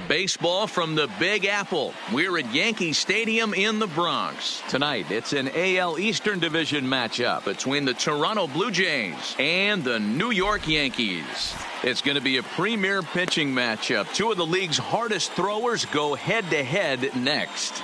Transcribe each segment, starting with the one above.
Baseball from the Big Apple. We're at Yankee Stadium in the Bronx. Tonight, it's an AL Eastern Division matchup between the Toronto Blue Jays and the New York Yankees. It's going to be a premier pitching matchup. Two of the league's hardest throwers go head-to-head next.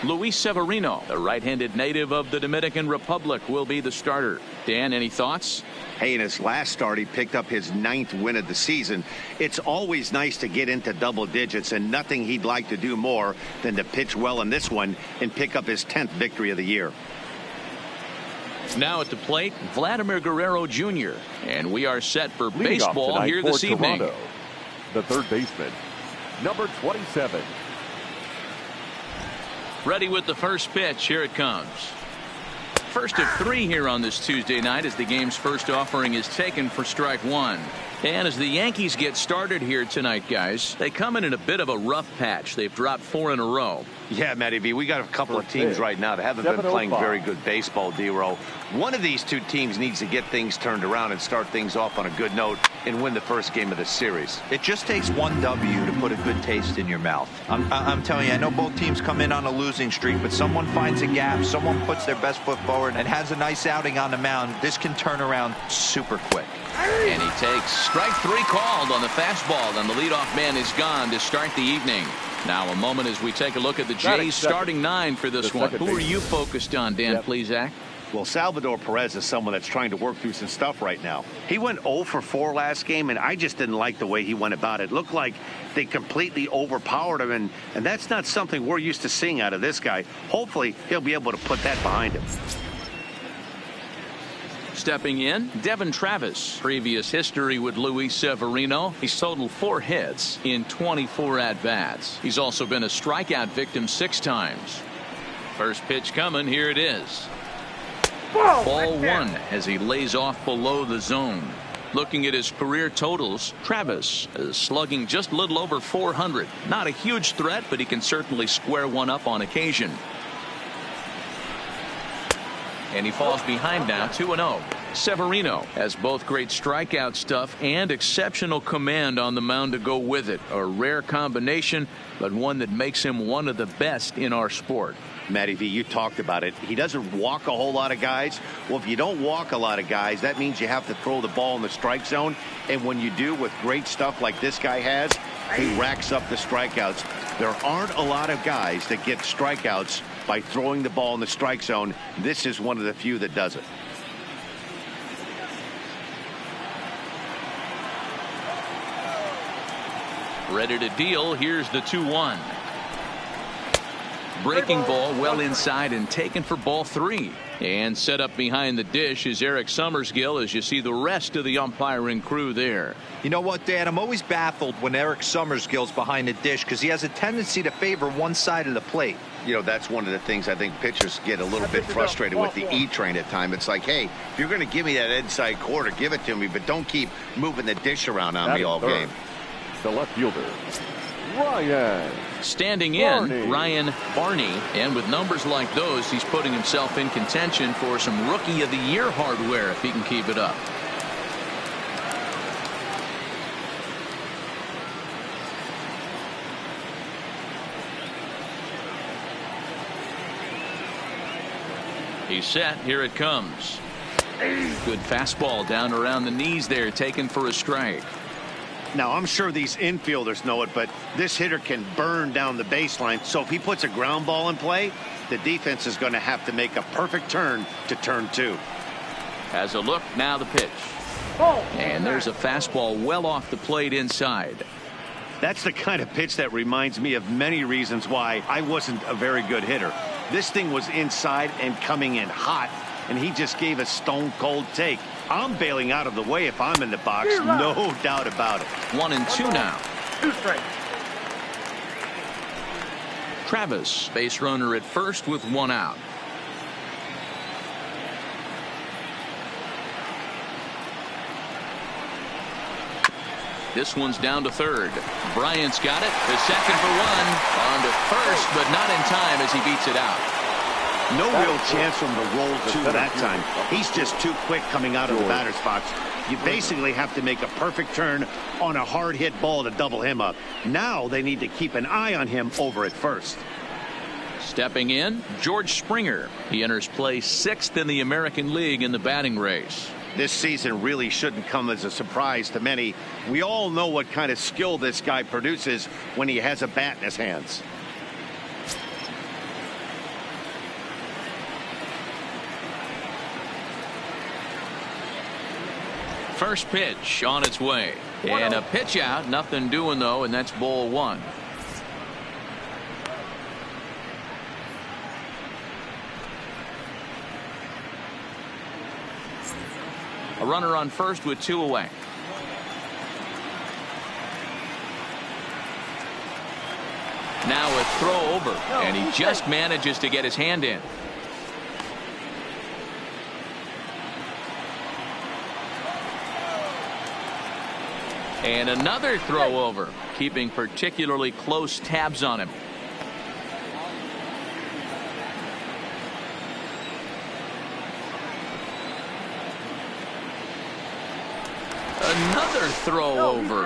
Luis Severino, the right-handed native of the Dominican Republic, will be the starter. Dan, any thoughts? Hey, in his last start, he picked up his 9th win of the season. It's always nice to get into double digits, and nothing he'd like to do more than to pitch well in this one and pick up his 10th victory of the year. Now at the plate, Vladimir Guerrero Jr. And we are set for baseball here this evening. Toronto, the third baseman, number 27. Ready with the first pitch. Here it comes. First of 3 here on this Tuesday night as the game's first offering is taken for strike 1. And as the Yankees get started here tonight, guys, they come in a bit of a rough patch. They've dropped 4 in a row. Yeah, Matty V, we got a couple of teams right now that haven't been playing very good baseball, D-Row. One of these two teams needs to get things turned around and start things off on a good note and win the first game of the series. It just takes one W to put a good taste in your mouth. I'm telling you, I know both teams come in on a losing streak, but someone finds a gap, someone puts their best foot forward and has a nice outing on the mound. This can turn around super quick. And he takes strike 3 called on the fastball, and the leadoff man is gone to start the evening. Now a moment as we take a look at the Jays starting 9 for this one. Who are you focused on, Dan, please, Zach? Well, Salvador Perez is someone that's trying to work through some stuff right now. He went 0 for 4 last game, and I just didn't like the way he went about it. It looked like they completely overpowered him, and that's not something we're used to seeing out of this guy. Hopefully, he'll be able to put that behind him. Stepping in, Devin Travis. Previous history with Luis Severino. He's totaled 4 hits in 24 at-bats. He's also been a strikeout victim 6 times. First pitch coming. Here it is. Ball 1 as he lays off below the zone. Looking at his career totals, Travis is slugging just a little over 400. Not a huge threat, but he can certainly square one up on occasion. And he falls behind now, 2-0. Severino has both great strikeout stuff and exceptional command on the mound to go with it. A rare combination, but one that makes him one of the best in our sport. Matty V, you talked about it. He doesn't walk a whole lot of guys. Well, if you don't walk a lot of guys, that means you have to throw the ball in the strike zone. And when you do with great stuff like this guy has, he racks up the strikeouts. There aren't a lot of guys that get strikeouts by throwing the ball in the strike zone. This is one of the few that does it. Ready to deal. Here's the 2-1. Breaking ball well inside and taken for ball 3. And set up behind the dish is Eric Summersgill as you see the rest of the umpiring crew there. You know what, Dan? I'm always baffled when Eric Summersgill's behind the dish because he has a tendency to favor one side of the plate. You know, that's one of the things I think pitchers get a little bit frustrated with the E-train at times. It's like, hey, if you're going to give me that inside quarter, give it to me, but don't keep moving the dish around on me all game. The left fielder, Ryan. Standing in, Ryan Barney. And with numbers like those, he's putting himself in contention for some Rookie of the Year hardware if he can keep it up. He's set. Here it comes. Good fastball down around the knees there, taken for a strike. Now, I'm sure these infielders know it, but this hitter can burn down the baseline. So if he puts a ground ball in play, the defense is going to have to make a perfect turn to turn 2. Has a look. Now the pitch. And there's a fastball well off the plate inside. That's the kind of pitch that reminds me of many reasons why I wasn't a very good hitter. This thing was inside and coming in hot, and he just gave a stone-cold take. I'm bailing out of the way if I'm in the box, no doubt about it. 1-2 now. 2 strikes. Travis, base runner at first with 1 out. This one's down to third. Bryant's got it. The second for 1. On to first, but not in time as he beats it out. No real chance from the roll 2 that time. He's just too quick coming out of the batter's box. You basically have to make a perfect turn on a hard hit ball to double him up. Now they need to keep an eye on him over at first. Stepping in, George Springer. He enters play 6th in the American League in the batting race. This season really shouldn't come as a surprise to many. We all know what kind of skill this guy produces when he has a bat in his hands. First pitch on its way. And a pitch out. Nothing doing, though, and that's ball 1. A runner on first with 2 away. Now a throw over, and he just manages to get his hand in. And another throw over, keeping particularly close tabs on him. Another throw over.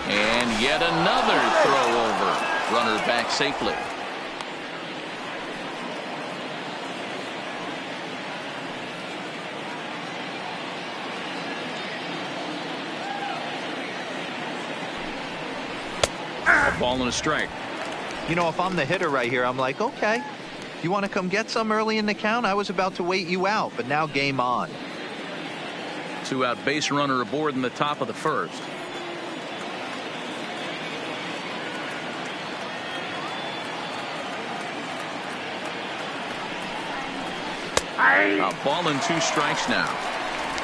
And yet another throw over. Runner back safely. A ball and a strike. You know, if I'm the hitter right here, I'm like, okay, you want to come get some early in the count? I was about to wait you out, but now game on. 2-out base runner aboard in the top of the first. A ball and 2 strikes now.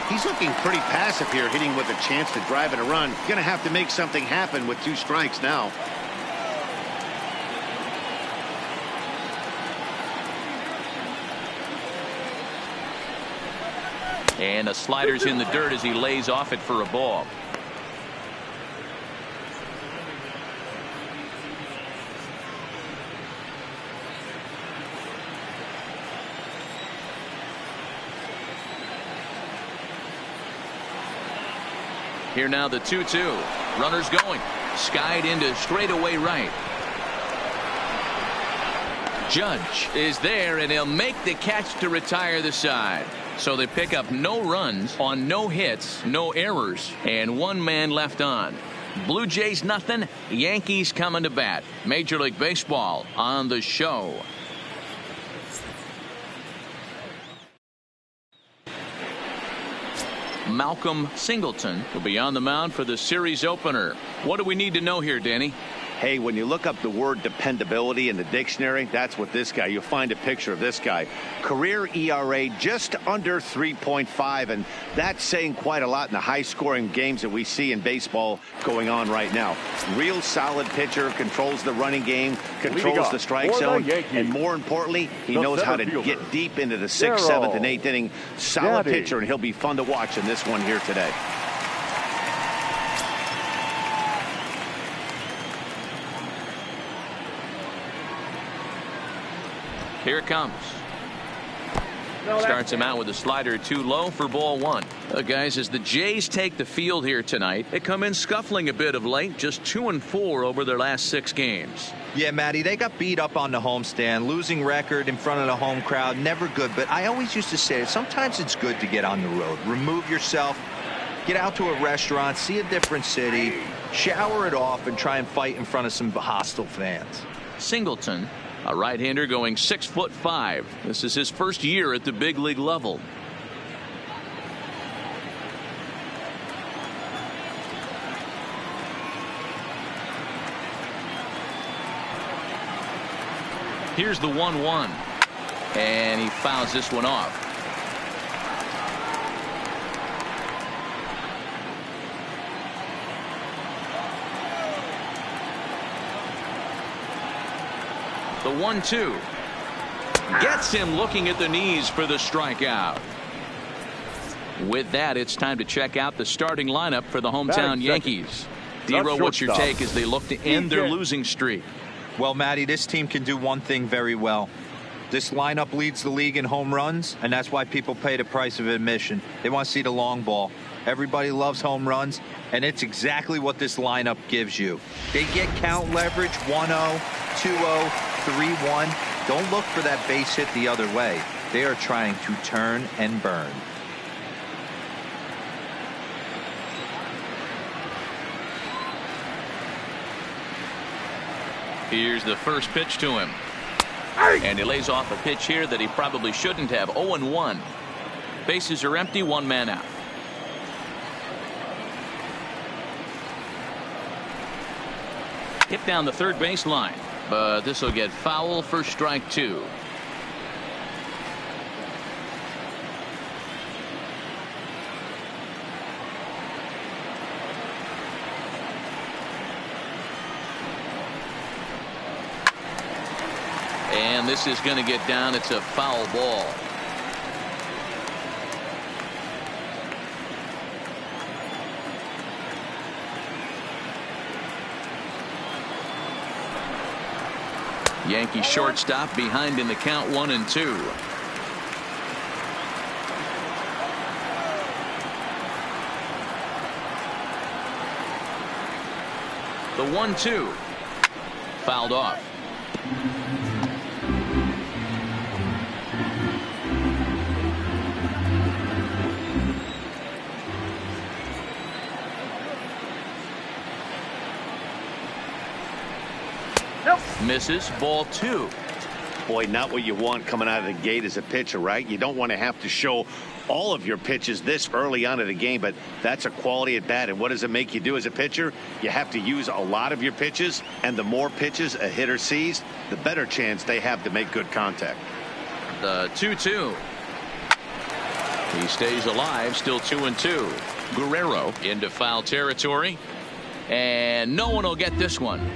He's looking pretty passive here, hitting with a chance to drive in a run. Going to have to make something happen with 2 strikes now. And a slider's in the dirt as he lays off it for a ball. Here now the 2-2. Runners going. Skied into straightaway right. Judge is there, and he'll make the catch to retire the side. So they pick up no runs on no hits, no errors, and 1 man left on. Blue Jays nothing, Yankees coming to bat. Major League Baseball on the show. Malcolm Singleton will be on the mound for the series opener. What do we need to know here, Danny? Hey, when you look up the word dependability in the dictionary, that's what this guy, you'll find a picture of this guy. Career ERA just under 3.5, and that's saying quite a lot in the high-scoring games that we see in baseball going on right now. Real solid pitcher, controls the running game, controls the strike zone, and more importantly, he knows how to get deep into the 6th, 7th, and 8th inning. Solid pitcher, and he'll be fun to watch in this one here today. Here it comes. Starts him out with a slider too low for ball 1. Guys, as the Jays take the field here tonight, they come in scuffling a bit of late, just 2-4 over their last 6 games. Yeah, Matty, they got beat up on the homestand. Losing record in front of the home crowd, never good. But I always used to say sometimes it's good to get on the road. Remove yourself, get out to a restaurant, see a different city, shower it off, and try and fight in front of some hostile fans. Singleton, a right-hander going 6'5". This is his first year at the big league level. Here's the 1-1, and he fouls this one off. The 1-2 gets him looking at the knees for the strikeout. With that, it's time to check out the starting lineup for the hometown Yankees. Dero, what's your take as they look to end their losing streak? Well, Matty, this team can do one thing very well. This lineup leads the league in home runs, and that's why people pay the price of admission. They want to see the long ball. Everybody loves home runs, and it's exactly what this lineup gives you. They get count leverage 1-0, 2-0, 3-1. Don't look for that base hit the other way. They are trying to turn and burn. Here's the first pitch to him. And he lays off a pitch here that he probably shouldn't have. 0-1. Bases are empty, one man out. Hit down the third base line, but this will get foul for strike two. And this is going to get down. It's a foul ball. Yankee shortstop behind in the count 1-2. The 1-2 fouled off. Misses. Ball two. Boy, not what you want coming out of the gate as a pitcher, right? You don't want to have to show all of your pitches this early on in the game, but that's a quality at bat. And what does it make you do as a pitcher? You have to use a lot of your pitches, and the more pitches a hitter sees, the better chance they have to make good contact. The 2-2. He stays alive, still 2-2. Guerrero into foul territory, and no one will get this one.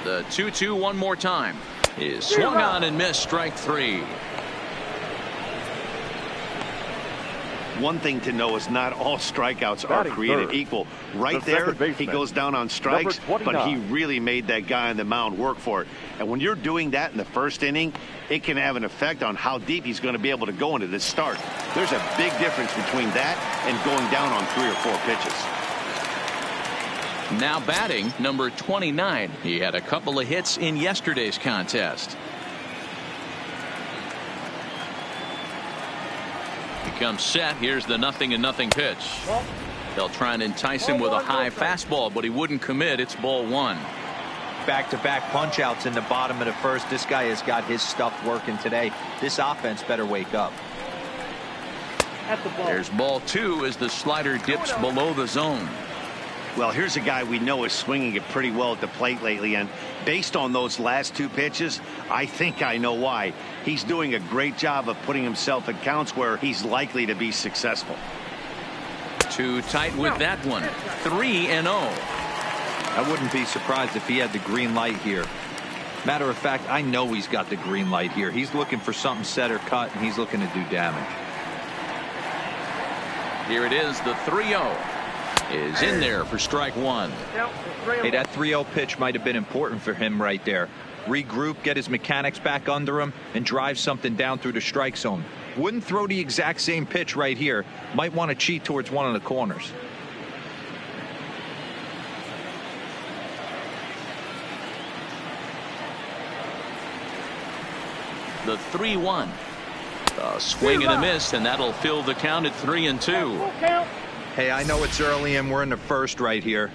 The 2-2 one more time is swung on and missed. Strike three. One thing to know is not all strikeouts are created equal. Right there, he goes down on strikes, but he really made that guy on the mound work for it. And when you're doing that in the first inning, it can have an effect on how deep he's going to be able to go into this start. There's a big difference between that and going down on 3 or 4 pitches. Now batting, number 29. He had a couple of hits in yesterday's contest. He comes set. Here's the 0-0 pitch. They'll try and entice him with a high fastball, but he wouldn't commit. It's ball one. Back-to-back punch-outs in the bottom of the first. This guy has got his stuff working today. This offense better wake up. There's ball two as the slider dips below the zone. Well, here's a guy we know is swinging it pretty well at the plate lately, and based on those last 2 pitches, I think I know why. He's doing a great job of putting himself at counts where he's likely to be successful. Too tight with that one. 3-0. I wouldn't be surprised if he had the green light here. Matter of fact, I know he's got the green light here. He's looking for something set or cut, and he's looking to do damage. Here it is, the 3-0. Is in there for strike one. Hey, that 3-0 pitch might have been important for him right there. Regroup, get his mechanics back under him, and drive something down through the strike zone. Wouldn't throw the exact same pitch right here. Might want to cheat towards one of the corners. The 3-1. A swing and a miss, and that'll fill the count at 3-2. Hey, I know it's early and we're in the first right here,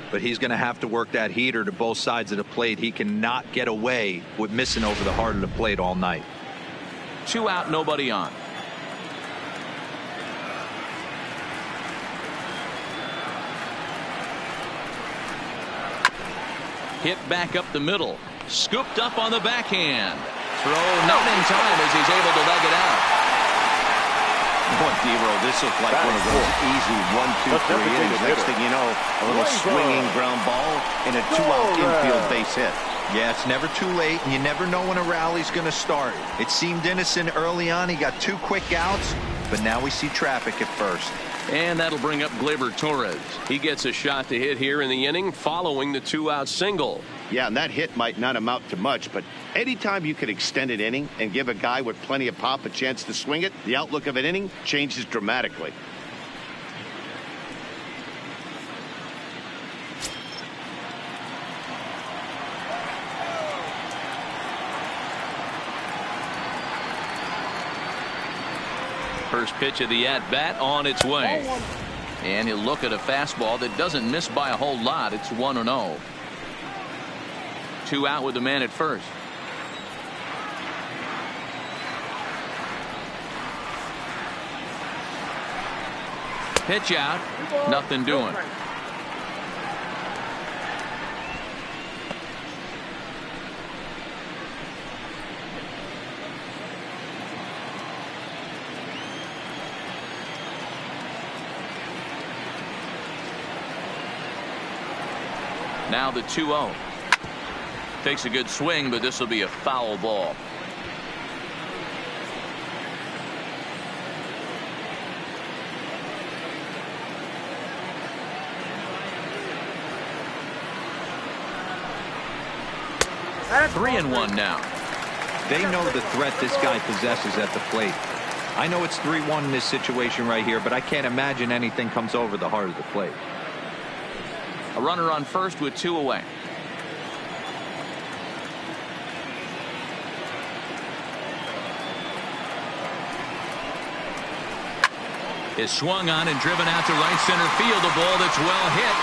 but he's going to have to work that heater to both sides of the plate. He cannot get away with missing over the heart of the plate all night. 2 out, nobody on. Hit back up the middle. Scooped up on the backhand. Throw not in time as he's able to leg it out. Boy, D-Roll, this looks like one of those easy 1-2-3 innings. Next thing you know, a little swinging ground ball and a 2-out infield base hit. Yeah, it's never too late, and you never know when a rally's going to start. It seemed innocent early on. He got 2 quick outs, but now we see traffic at first. And that'll bring up Gleyber Torres. He gets a shot to hit here in the inning following the 2-out single. Yeah, and that hit might not amount to much, but anytime you can extend an inning and give a guy with plenty of pop a chance to swing it, the outlook of an inning changes dramatically. First pitch of the at-bat on its way. And he'll look at a fastball that doesn't miss by a whole lot. It's 1-0. 2 out with the man at first. Pitch out. Nothing doing. Now the 2-0. Takes a good swing, but this will be a foul ball. That's 3-1 now. They know the threat this guy possesses at the plate. I know it's 3-1 in this situation right here, but I can't imagine anything comes over the heart of the plate. A runner on first with 2 away. Is swung on and driven out to right center field. A ball that's well hit.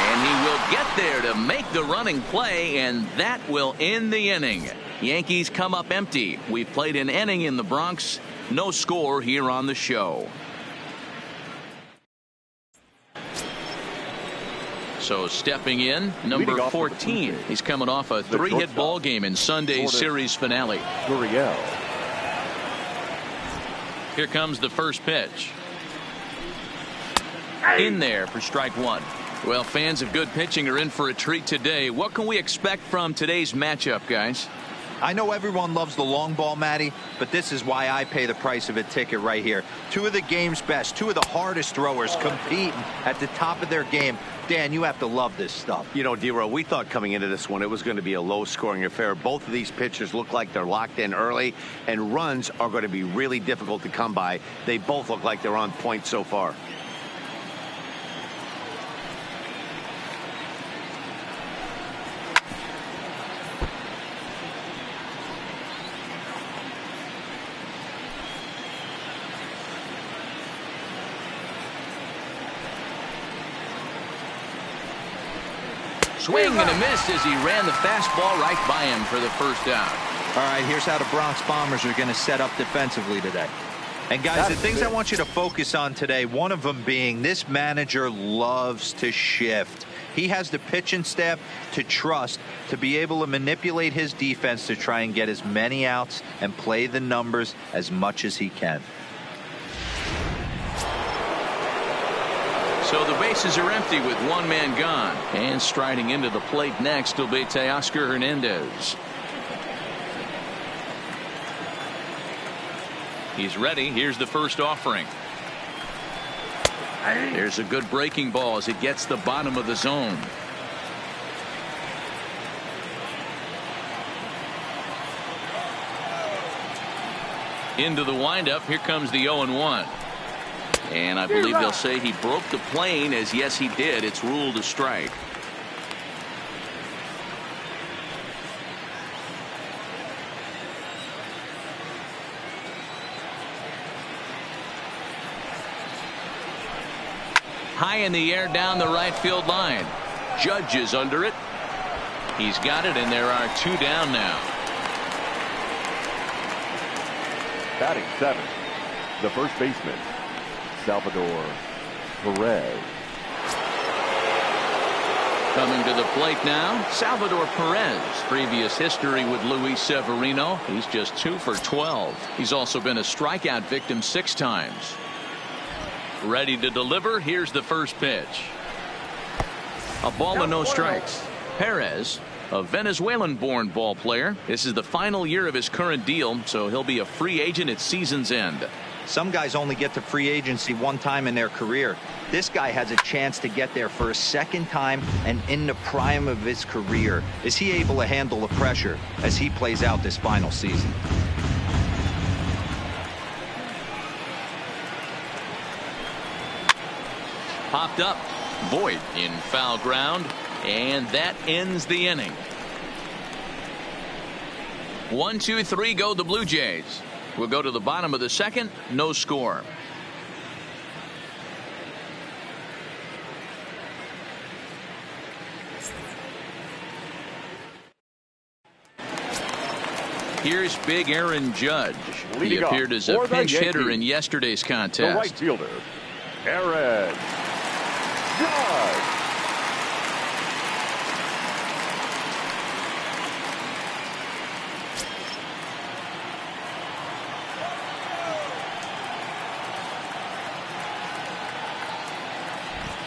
And he will get there to make the running play, and that will end the inning. Yankees come up empty. We've played an inning in the Bronx. No score here on the show. So stepping in, number 14. He's coming off a 3-hit ball game in Sunday's series finale. Gurriel. Here comes the first pitch. In there for strike 1. Well, fans of good pitching are in for a treat today. What can we expect from today's matchup, guys? I know everyone loves the long ball, Matty, but this is why I pay the price of a ticket right here. 2 of the game's best, 2 of the hardest throwers competing at the top of their game. Dan, you have to love this stuff. You know, D-Row, we thought coming into this one it was going to be a low-scoring affair. Both of these pitchers look like they're locked in early, and runs are going to be really difficult to come by. They both look like they're on point so far. Swing and a miss as he ran the fastball right by him for the first out. All right, here's how the Bronx Bombers are going to set up defensively today. And guys, the things I want you to focus on today, one of them being this manager loves to shift. He has the pitching staff to trust to be able to manipulate his defense to try and get as many outs and play the numbers as much as he can. So the bases are empty with 1 man gone. And striding into the plate next will be Teoscar Hernandez. He's ready. Here's the first offering. There's a good breaking ball as it gets the bottom of the zone. Into the windup. Here comes the 0-1. And I believe they'll say he broke the plane, as yes he did. It's ruled a strike. High in the air down the right field line. Judge is under it. He's got it, and there are 2 down now. Batting 7th, the first baseman, Salvador Perez. Coming to the plate now, Salvador Perez. Previous history with Luis Severino. He's just 2 for 12. He's also been a strikeout victim 6 times. Ready to deliver. Here's the first pitch. A ball and no strikes. Perez a Venezuelan-born ball player. This is the final year of his current deal, so he'll be a free agent at season's end. Some guys only get to free agency one time in their career. This guy has a chance to get there for a second time and in the prime of his career. Is he able to handle the pressure as he plays out this final season? Popped up. Voit in foul ground, and that ends the inning. 1-2-3 go the Blue Jays. We'll go to the bottom of the second. No score. Here's big Aaron Judge. He appeared as a pinch hitter in yesterday's contest. The right fielder, Aaron Judge.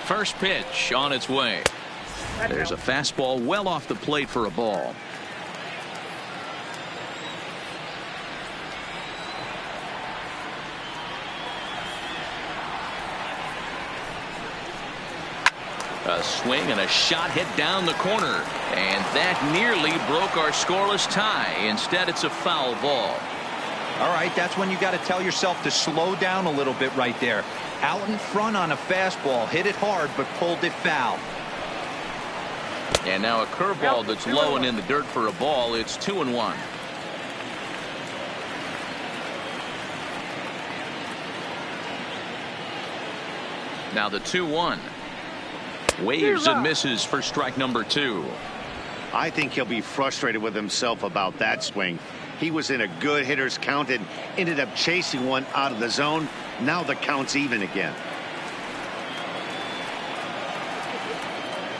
First pitch on its way. There's a fastball well off the plate for a ball. A swing and a shot hit down the corner, and that nearly broke our scoreless tie. Instead, it's a foul ball. All right, that's when you got to tell yourself to slow down a little bit right there. Out in front on a fastball, hit it hard, but pulled it foul. And now a curveball that's low and in the dirt for a ball. It's 2-1. Now the 2-1. Waves and misses for strike number 2. I think he'll be frustrated with himself about that swing. He was in a good hitter's count and ended up chasing one out of the zone. Now the count's even again.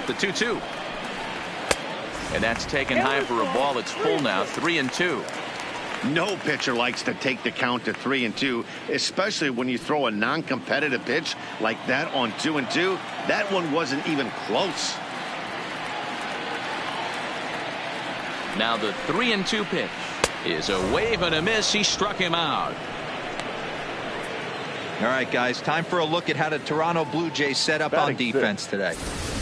The 2-2. And that's taken high for a ball. It's full now. 3-2. No pitcher likes to take the count to 3-2, especially when you throw a non-competitive pitch like that on 2-2. That one wasn't even close. Now the 3-2 pitch is a wave and a miss. He struck him out. All right, guys, time for a look at how the Toronto Blue Jays set up on defense today.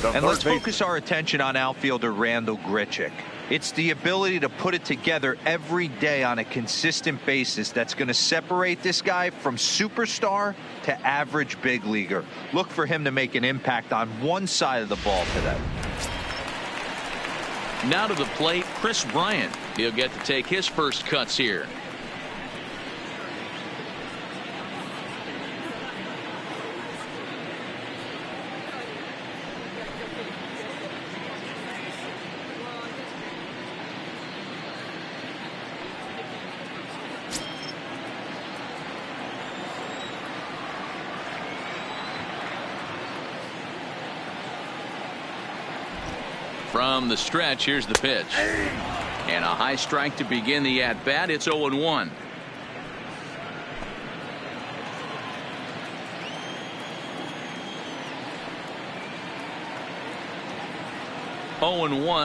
And let's focus our attention on outfielder Randal Grichuk. It's the ability to put it together every day on a consistent basis that's going to separate this guy from superstar to average big leaguer. Look for him to make an impact on one side of the ball today. Now to the plate, Chris Bryant. He'll get to take his first cuts here. From the stretch, here's the pitch. And a high strike to begin the at-bat. It's 0-1.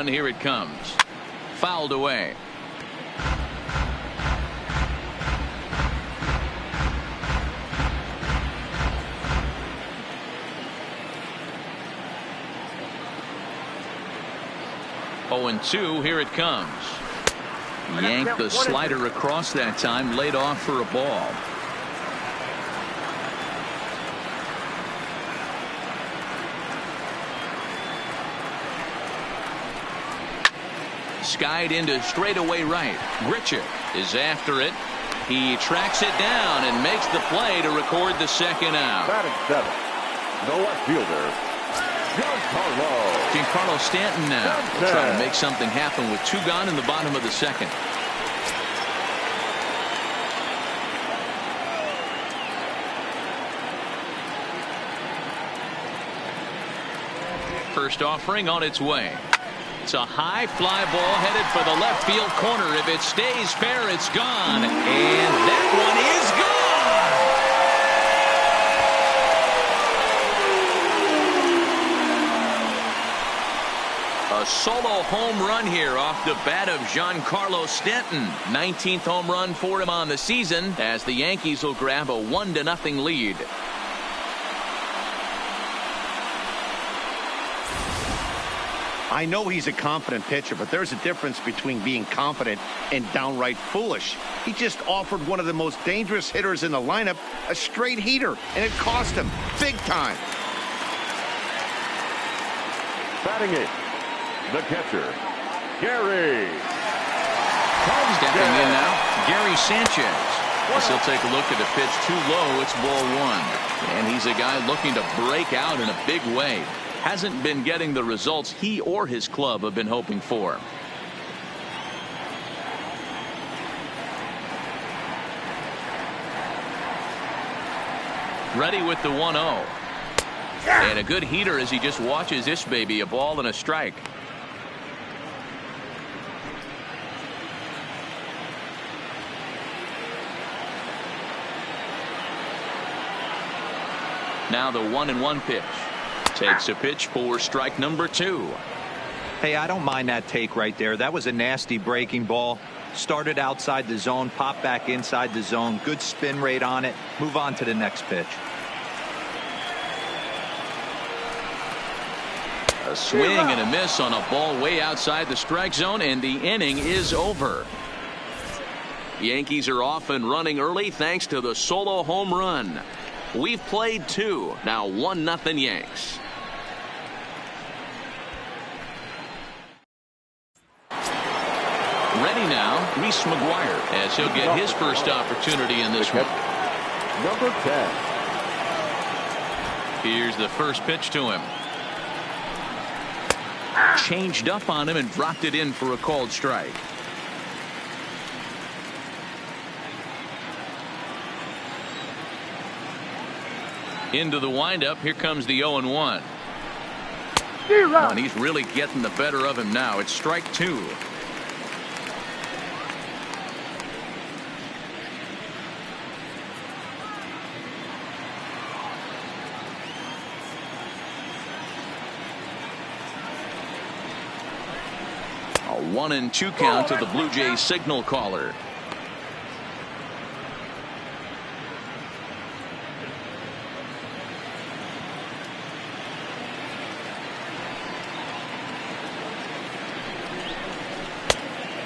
Here it comes. Fouled away. Here it comes. Yanked the slider across that time, laid off for a ball. Skied into straightaway right. Grichuk is after it. He tracks it down and makes the play to record the second out. Batting 7, the left fielder, Giancarlo Stanton now trying to make something happen with 2 gone in the bottom of the second. First offering on its way. It's a high fly ball headed for the left field corner. If it stays fair, it's gone. And that one is gone. A A solo home run here off the bat of Giancarlo Stanton. 19th home run for him on the season as the Yankees will grab a 1-0 lead. I know he's a confident pitcher, but there's a difference between being confident and downright foolish. He just offered one of the most dangerous hitters in the lineup a straight heater, and it cost him big time. Batting it, the catcher, Gary. Stepping in now, Gary Sanchez. As he'll take a look at a pitch too low. It's ball one. And he's a guy looking to break out in a big way. Hasn't been getting the results he or his club have been hoping for. Ready with the 1-0. And a good heater as he just watches this baby, a ball and a strike. Now the 1-1 pitch. Takes a pitch for strike number 2. Hey, I don't mind that take right there. That was a nasty breaking ball. Started outside the zone, popped back inside the zone. Good spin rate on it. Move on to the next pitch. A swing and a miss on a ball way outside the strike zone, and the inning is over. Yankees are off and running early thanks to the solo home run. We've played 2. Now 1-0 Yanks. Ready now, Reese McGuire, as he'll get his first opportunity in this one. Number 10. Here's the first pitch to him. Changed up on him and dropped it in for a called strike. Into the windup. Here comes the 0-1. And he's really getting the better of him now. It's strike 2. A 1-2 count to the Blue Jays signal caller.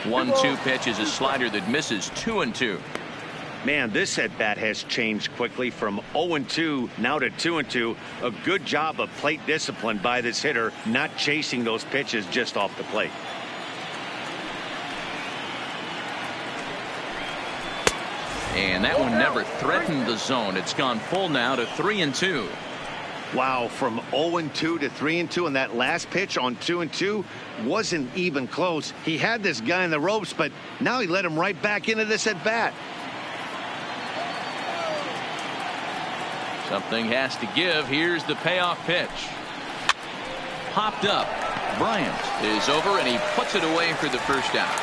One-two pitch is a slider that misses. 2-2. Man, this at bat has changed quickly from 0-2 now to 2-2. A good job of plate discipline by this hitter, not chasing those pitches just off the plate. And that one never threatened the zone. It's gone full now to 3-2. Wow, from 0-2 to 3-2, and that last pitch on 2-2 wasn't even close. He had this guy in the ropes, but now he let him right back into this at bat. Something has to give. Here's the payoff pitch. Popped up. Bryant is over, and he puts it away for the first out.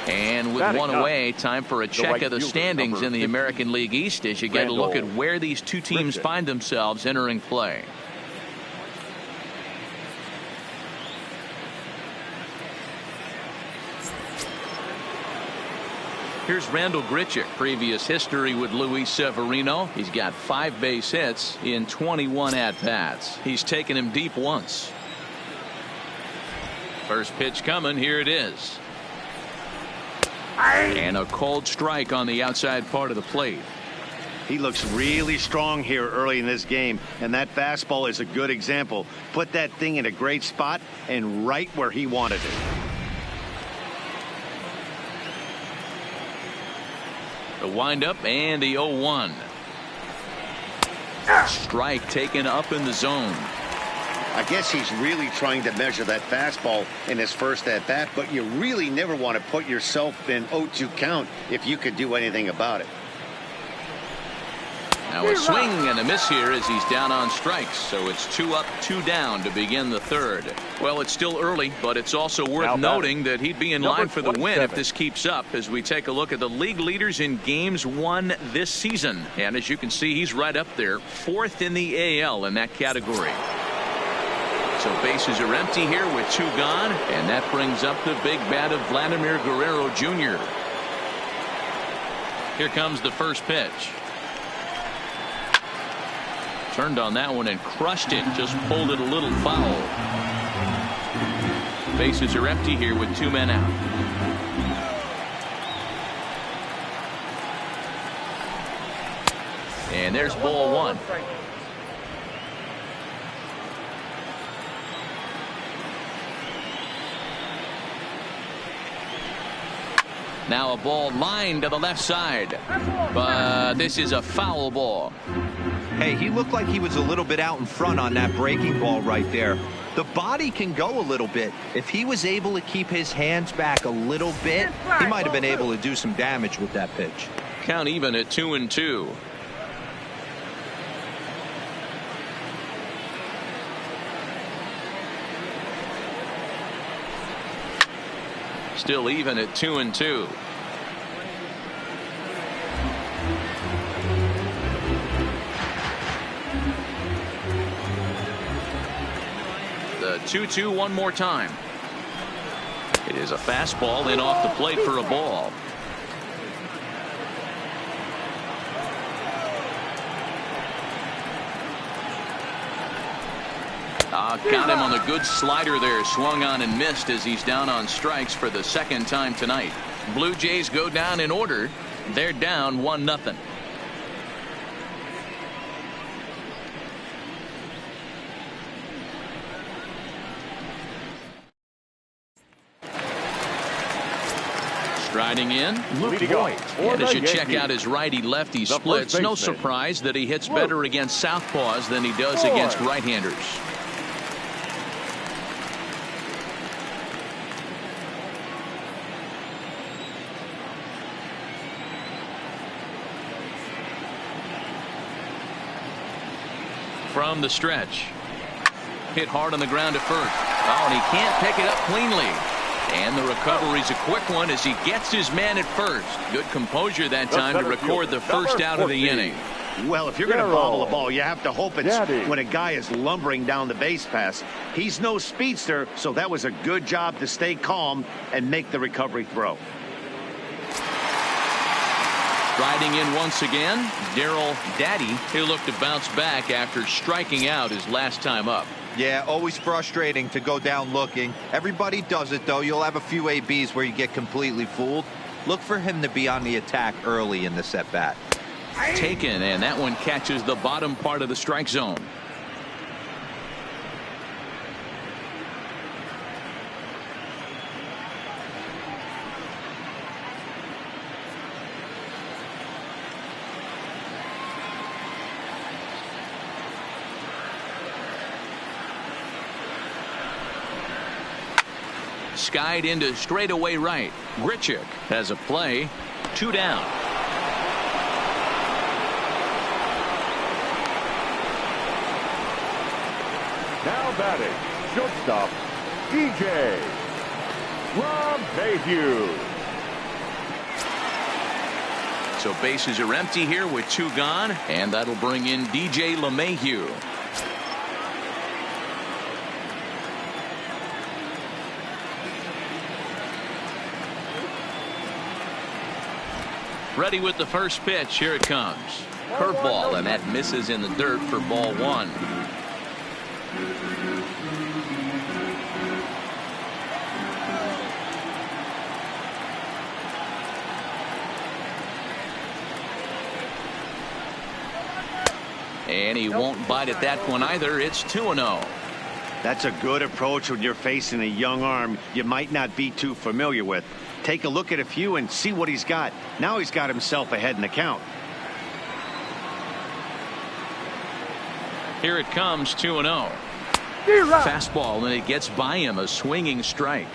And with one away, time for a check of the standings in the American League East as you get a look at where these two teams find themselves entering play. Here's Randall Grichuk. Previous history with Luis Severino. He's got 5 base hits in 21 at-bats. He's taken him deep once. First pitch coming. Here it is. And a cold strike on the outside part of the plate. He looks really strong here early in this game, and that fastball is a good example. Put that thing in a great spot and right where he wanted it. The windup and the 0-1. Strike taken up in the zone. I guess he's really trying to measure that fastball in his first at-bat, but you really never want to put yourself in 0-2 count if you could do anything about it. Now a swing and a miss here as he's down on strikes. So it's 2 up, 2 down to begin the third. Well, it's still early, but it's also worth noting that he'd be in line for the win if this keeps up as we take a look at the league leaders in games won this season. And as you can see, he's right up there, 4th in the AL in that category. So bases are empty here with 2 gone, and that brings up the big bat of Vladimir Guerrero Jr. Here comes the first pitch. Turned on that one and crushed it. Just pulled it a little foul. Bases are empty here with 2 men out. And there's ball 1. Now a ball lined to the left side, but this is a foul ball. Hey, he looked like he was a little bit out in front on that breaking ball right there. The body can go a little bit. If he was able to keep his hands back a little bit, he might have been able to do some damage with that pitch. Count even at 2-2. Still even at 2-2. The 2-2 one more time. It is a fastball in off the plate for a ball. Got him on the good slider there. Swung on and missed as he's down on strikes for the 2nd time tonight. Blue Jays go down in order. They're down 1-0. Striding in, Luke Voigt. and as you check out his righty-lefty splits, no surprise that he hits better against southpaws than he does against right-handers. From the stretch. Hit hard on the ground at first. Oh, and he can't pick it up cleanly. And the recovery's a quick one as he gets his man at first. Good composure that time to record the first out of the inning. Well, if you're going to bobble a ball, you have to hope it's when a guy is lumbering down the base pass. He's no speedster, so that was a good job to stay calm and make the recovery throw. Riding in once again, Darryl Daddy, who looked to bounce back after striking out his last time up. Yeah, always frustrating to go down looking. Everybody does it, though. You'll have a few ABs where you get completely fooled. Look for him to be on the attack early in the set-bat. Taken, and that one catches the bottom part of the strike zone. Skied into straightaway right. Grichuk has a play. 2 down. Now batting, shortstop, DJ LeMahieu. So bases are empty here with 2 gone, and that'll bring in DJ LeMahieu. Ready with the first pitch. Here it comes. Curveball, and that misses in the dirt for ball 1. And he won't bite at that one either. It's 2-0. That's a good approach when you're facing a young arm you might not be too familiar with. Take a look at a few and see what he's got. Now he's got himself ahead in the count. Here it comes, 2-0. Fastball, and it gets by him, a swinging strike.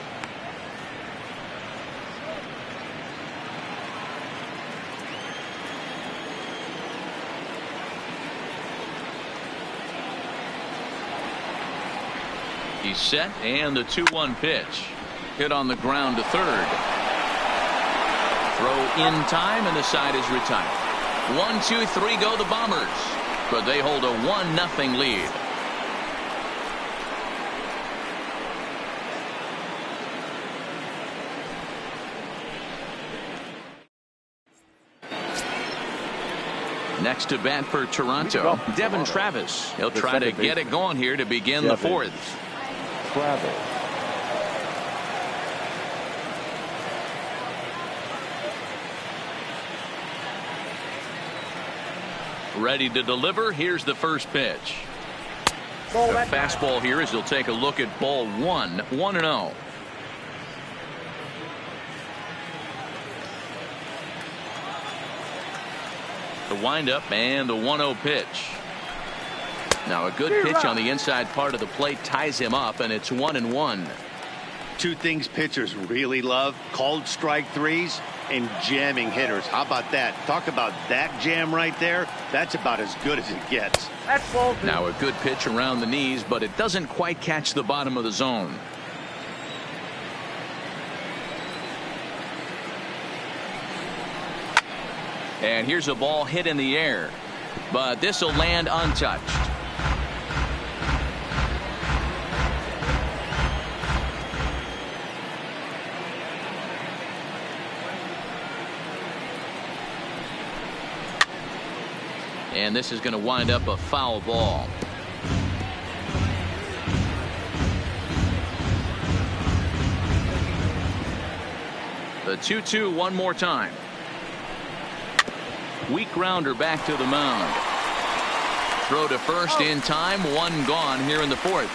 He's set, and the 2-1 pitch. Hit on the ground to third. Throw in time, and the side is retired. 1-2-3 go the Bombers, but they hold a 1-0 lead. Next to bat for Toronto, Devin Travis. He'll try to get it going here to begin the fourth. Travis. Ready to deliver. Here's the first pitch. The fastball here as he'll take a look at ball one. 1-0. The windup and the 1-0 pitch. Now a good pitch on the inside part of the plate ties him up, and it's 1-1. Two things pitchers really love: called strike threes and jamming hitters. How about that? Talk about that jam right there. That's about as good as it gets. Now a good pitch around the knees, but it doesn't quite catch the bottom of the zone. And here's a ball hit in the air, but this will land untouched. And this is going to wind up a foul ball. The 2-2 one more time. Weak grounder back to the mound. Throw to first in time. One gone here in the fourth.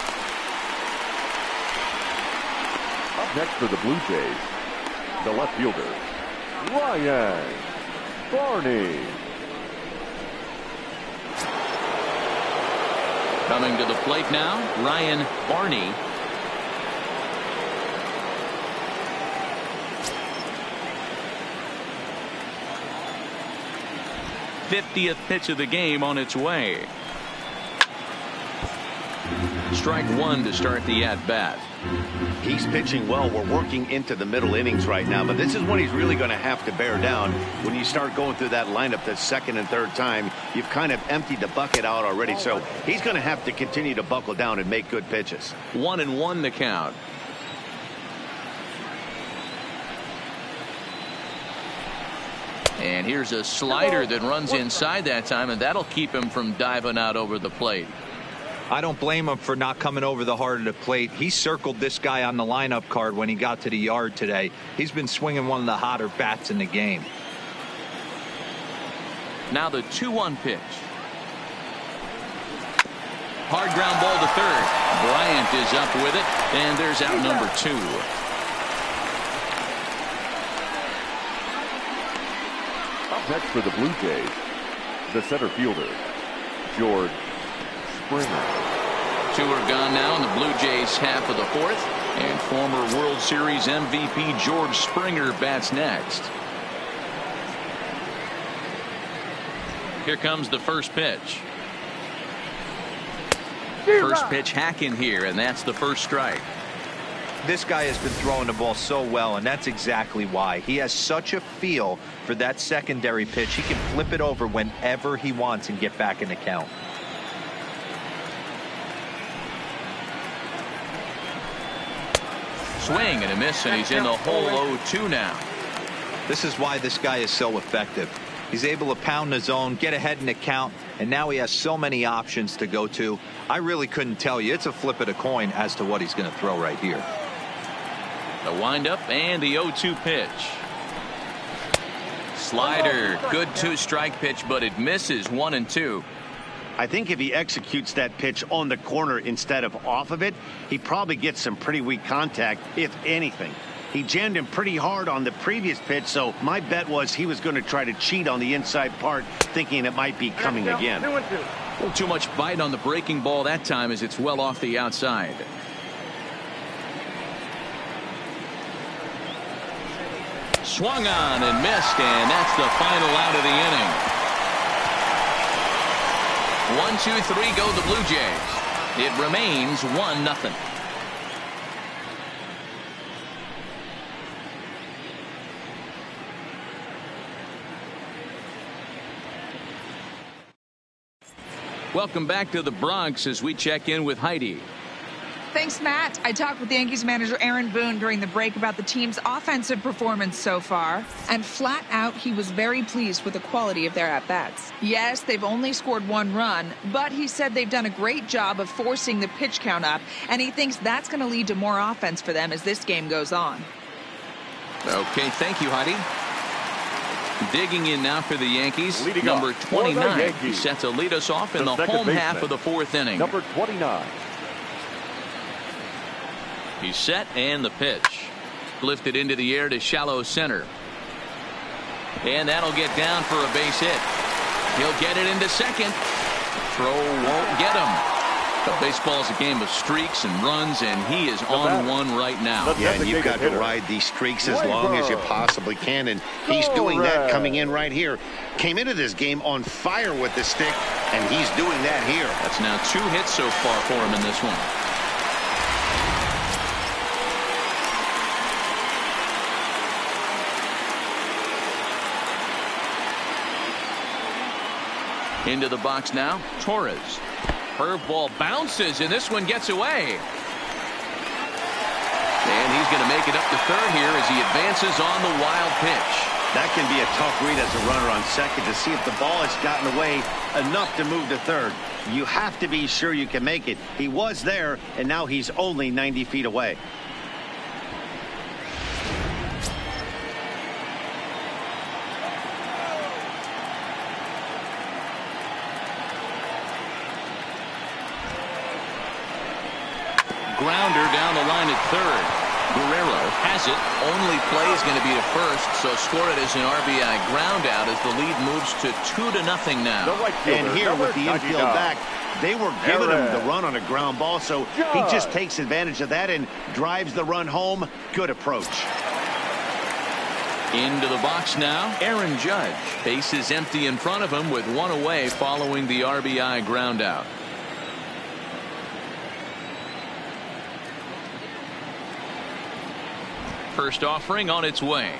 Up next for the Blue Jays, the left fielder, Ryan Barney. Coming to the plate now, Ryan Barney. '50th pitch of the game on its way. Strike one to start the at-bat. He's pitching well. We're working into the middle innings right now, but this is when he's really going to have to bear down. When you start going through that lineup the second and third time, you've kind of emptied the bucket out already, so he's going to have to continue to buckle down and make good pitches. 1-1 the count. And here's a slider that runs inside that time, and that'll keep him from diving out over the plate. I don't blame him for not coming over the heart of the plate. He circled this guy on the lineup card when he got to the yard today. He's been swinging one of the hotter bats in the game. Now the 2-1 pitch. Hard ground ball to third. Bryant is up with it, and there's out number 2. Up next for the Blue Jays, the center fielder, George Springer. 2 are gone now in the Blue Jays half of the fourth, and former World Series MVP George Springer bats next. Here comes the first pitch. First pitch hacking here, and that's the first strike. This guy has been throwing the ball so well, and that's exactly why. He has such a feel for that secondary pitch. He can flip it over whenever he wants and get back in the count. Swing and a miss, and he's in the hole 0-2 now. This is why this guy is so effective. He's able to pound the zone, get ahead in the count, and now he has so many options to go to. I really couldn't tell you. It's a flip of the coin as to what he's going to throw right here. The windup and the 0-2 pitch. Slider, good 2-strike pitch, but it misses 1-2. I think if he executes that pitch on the corner instead of off of it, he probably gets some pretty weak contact, if anything. He jammed him pretty hard on the previous pitch, so my bet was he was going to try to cheat on the inside part, thinking it might be coming again. A little too much bite on the breaking ball that time as it's well off the outside. Swung on and missed, and that's the final out of the inning. 1-2-3 go the Blue Jays. It remains 1-0. Welcome back to the Bronx as we check in with Heidi. Thanks, Matt. I talked with Yankees manager Aaron Boone during the break about the team's offensive performance so far, and flat out, he was very pleased with the quality of their at-bats. Yes, they've only scored 1 run, but he said they've done a great job of forcing the pitch count up, and he thinks that's going to lead to more offense for them as this game goes on. Okay, thank you, Heidi. Digging in now for the Yankees, Leading number off for the 29, Yankees. set to lead us off in the second home half baseman, of the 4th inning. Number 29. He's set, and the pitch. Lifted into the air to shallow center. And that'll get down for a base hit. He'll get it into second. Throw won't get him. But baseball's a game of streaks and runs, and he is on one right now. Yeah, and you've got to ride these streaks as long as you possibly can, and he's doing that coming in right here. Came into this game on fire with the stick, and he's doing that here. That's now 2 hits so far for him in this one. Into the box now, Torres. Curveball bounces, and this one gets away. And he's going to make it up to third here as he advances on the wild pitch. That can be a tough read as a runner on second to see if the ball has gotten away enough to move to third. You have to be sure you can make it. He was there, and now he's only 90 feet away. Grounder down the line at third. Guerrero has it. Only play is going to be to first, so score it as an RBI ground out as the lead moves to 2-0 now. And here with the infield back, they were giving him the run on a ground ball, so he just takes advantage of that and drives the run home. Good approach. Into the box now, Aaron Judge. Base is empty in front of him with 1 away following the RBI ground out. First offering on its way.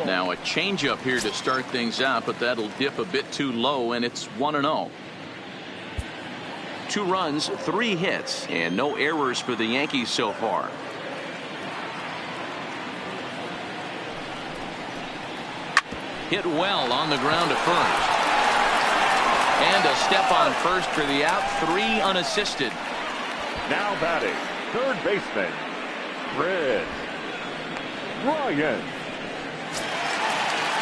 Now a changeup here to start things out, but that'll dip a bit too low, and it's 1-0. 2 runs, 3 hits, and no errors for the Yankees so far. Hit well on the ground to first. And a step on first for the out, 3 unassisted. Now batting, third baseman, Chris Bryant.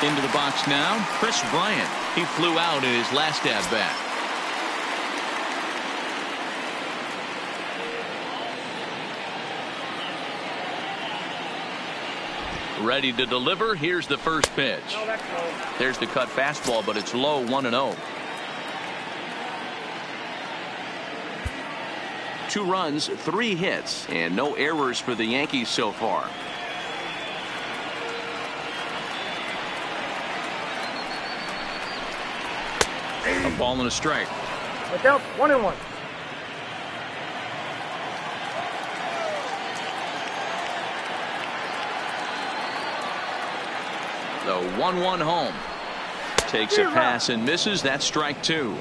Into the box now, Chris Bryant. He flew out in his last at-bat. Ready to deliver. Here's the first pitch. There's the cut fastball, but it's low, 1-0. 2 runs, 3 hits, and no errors for the Yankees so far. A ball and a strike. Watch out, 1-1. The 1-1 home. Takes a pass and misses. That's strike 2.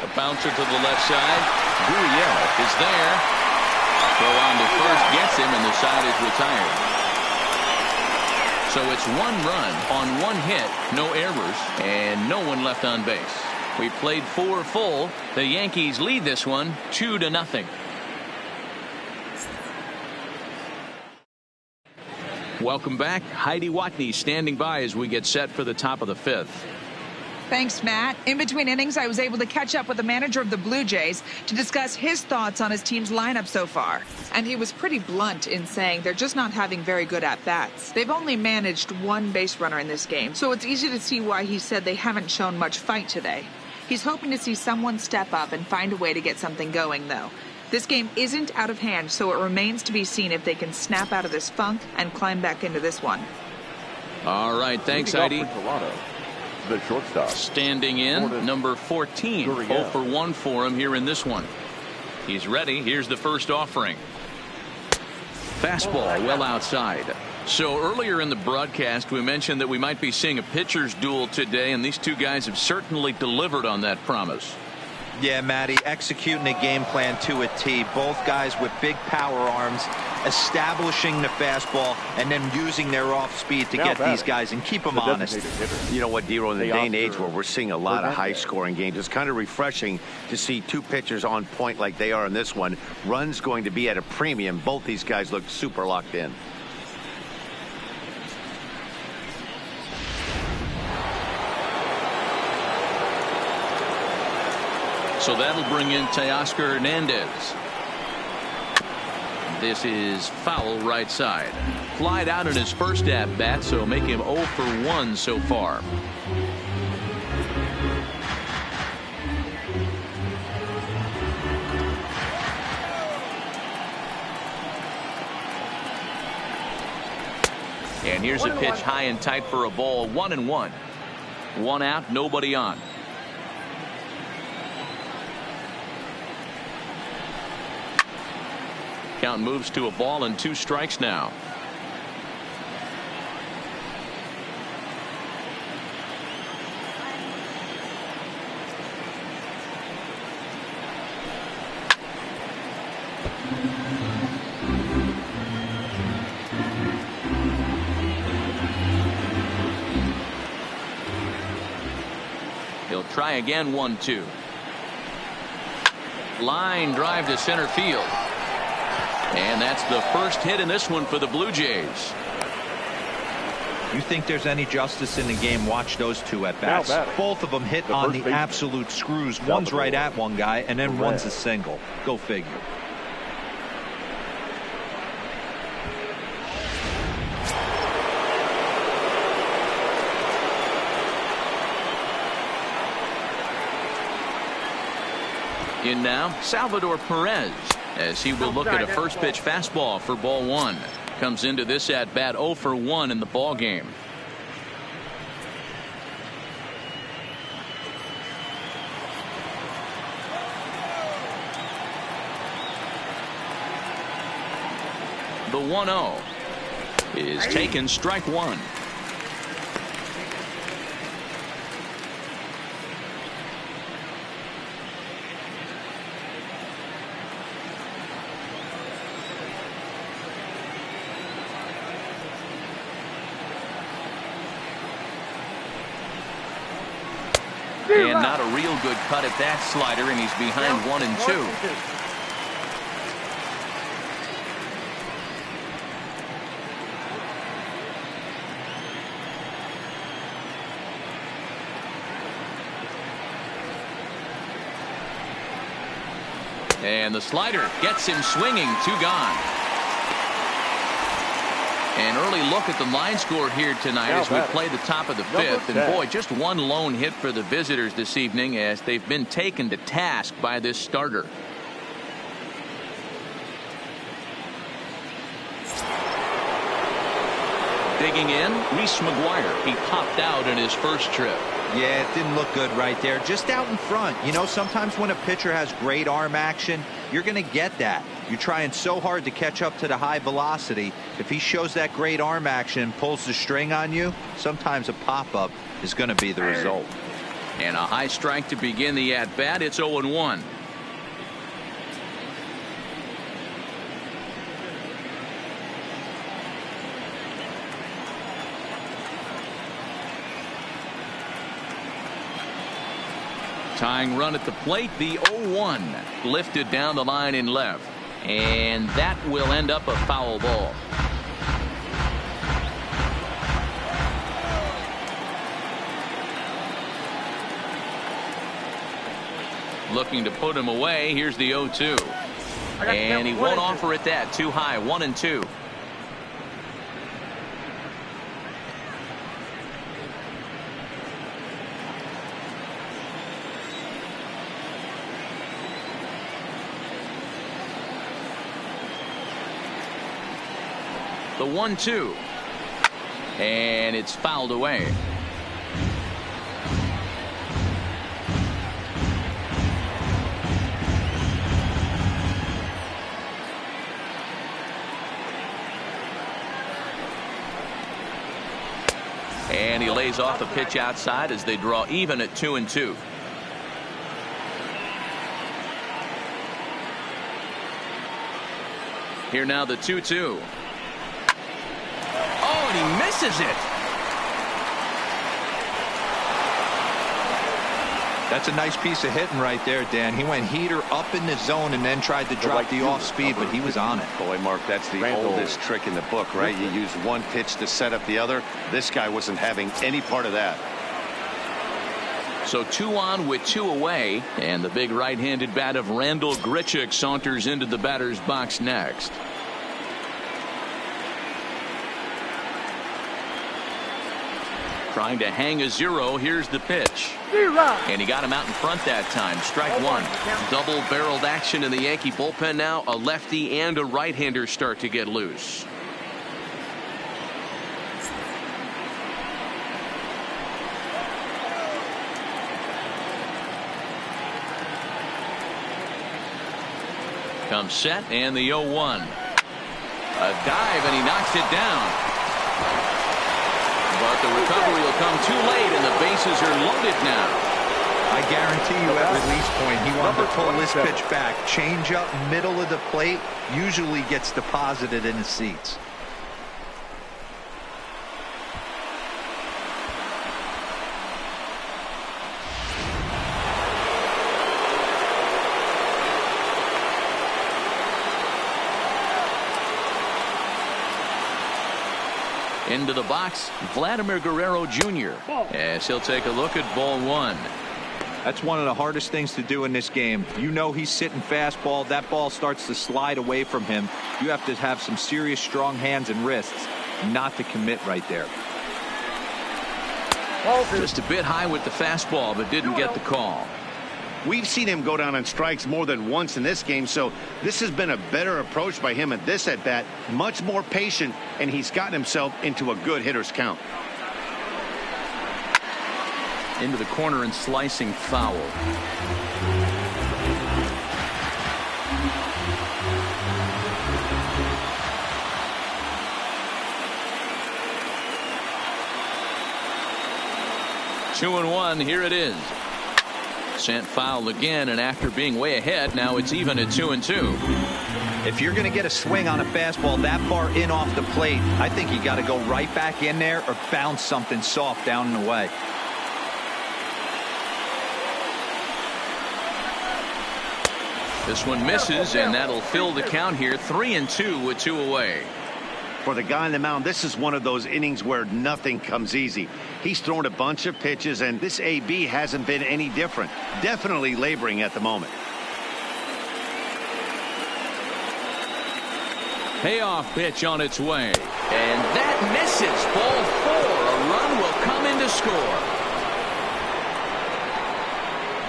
A bouncer to the left side. Gurriel is there. Throw on to first gets him, and the side is retired. So it's 1 run on 1 hit, no errors, and no one left on base. We played 4 full. The Yankees lead this one 2-0. Welcome back. Heidi Watney standing by as we get set for the top of the 5th. Thanks, Matt. In between innings, I was able to catch up with the manager of the Blue Jays to discuss his thoughts on his team's lineup so far. And he was pretty blunt in saying they're just not having very good at-bats. They've only managed 1 base runner in this game, so it's easy to see why he said they haven't shown much fight today. He's hoping to see someone step up and find a way to get something going, though. This game isn't out of hand, so it remains to be seen if they can snap out of this funk and climb back into this one. All right, thanks, Heidi. The shortstop. Standing in, number 14. 0 for 1 for him here in this one. He's ready. Here's the first offering. Fastball well outside. So earlier in the broadcast, we mentioned that we might be seeing a pitcher's duel today, and these two guys have certainly delivered on that promise. Yeah, Matty, executing a game plan to a T. Both guys with big power arms, establishing the fastball, and then using their off speed to get these guys and keep them honest. You know what, D-Roll, in the day and age where we're seeing a lot of high-scoring games, it's kind of refreshing to see two pitchers on point like they are in this one. Runs going to be at a premium. Both these guys look super locked in. So that'll bring in Teoscar Hernandez. This is foul right side. Flied out in his first at bat, so make him 0 for 1 so far. And here's a pitch high and tight for a ball. 1-1. One out, nobody on. Count moves to a ball and 2 strikes now. He'll try again. 1-2. Line drive to center field. And that's the first hit in this one for the Blue Jays. You think there's any justice in the game? Watch those two at bats. Both of them hit on the absolute screws. One's right at one guy, and then one's a single. Go figure. In now, Salvador Perez, as he will look at a first pitch fastball for ball 1. Comes into this at bat 0 for 1 in the ball game. The 1-0 is taken, strike 1. And not a real good cut at that slider, and he's behind 1 and 2. And the slider gets him swinging. 2 gone. An early look at the line score here tonight as we play the top of the 5th. And boy, just one lone hit for the visitors this evening as they've been taken to task by this starter. Digging in, Reese McGuire. He popped out in his first trip. Yeah, it didn't look good right there. Just out in front. You know, sometimes when a pitcher has great arm action, you're going to get that. You're trying so hard to catch up to the high velocity. If he shows that great arm action, pulls the string on you, sometimes a pop-up is going to be the result. And a high strike to begin the at-bat. It's 0-1. Tying run at the plate, the 0-1. Lifted down the line in left. And that will end up a foul ball. Looking to put him away. Here's the 0-2. And he won't offer it that. Too high. 1 and 2. The 1-2. And it's fouled away. pays off a pitch outside as they draw even at 2-2. Here now the 2-2. Oh, and he misses it. That's a nice piece of hitting right there, Dan. He went heater up in the zone and then tried to drop the off speed, but he was on it. Boy, Mark, that's the oldest trick in the book, right? You use one pitch to set up the other. This guy wasn't having any part of that. So 2 on with 2 away, and the big right-handed bat of Randal Grichuk saunters into the batter's box next. Trying to hang a 0. Here's the pitch. And he got him out in front that time. Strike 1. Double-barreled action in the Yankee bullpen now. A lefty and a right-hander start to get loose. Comes set and the 0-1. A dive and he knocks it down. But the recovery will come too late and the bases are loaded now. I guarantee you at release point he wanted to pull this pitch back. Change up middle of the plate usually gets deposited in the seats. Into the box, Vladimir Guerrero Jr. as he'll take a look at ball 1. That's one of the hardest things to do in this game. You know he's sitting fastball. That ball starts to slide away from him. You have to have some serious strong hands and wrists not to commit right there. Just a bit high with the fastball, but didn't get the call. We've seen him go down on strikes more than once in this game, so this has been a better approach by him at this at-bat. Much more patient, and he's gotten himself into a good hitter's count. Into the corner and slicing foul. Two and one. Here it is. Sent foul again, and after being way ahead, now it's even at 2-2. If you're going to get a swing on a fastball that far in off the plate, I think you got to go right back in there or bounce something soft down and away. This one misses, and that'll fill the count here. 3-2 with 2 away. For the guy on the mound, this is one of those innings where nothing comes easy. He's thrown a bunch of pitches, and this AB hasn't been any different. Definitely laboring at the moment. Payoff pitch on its way. And that misses. Ball 4. A run will come in to score.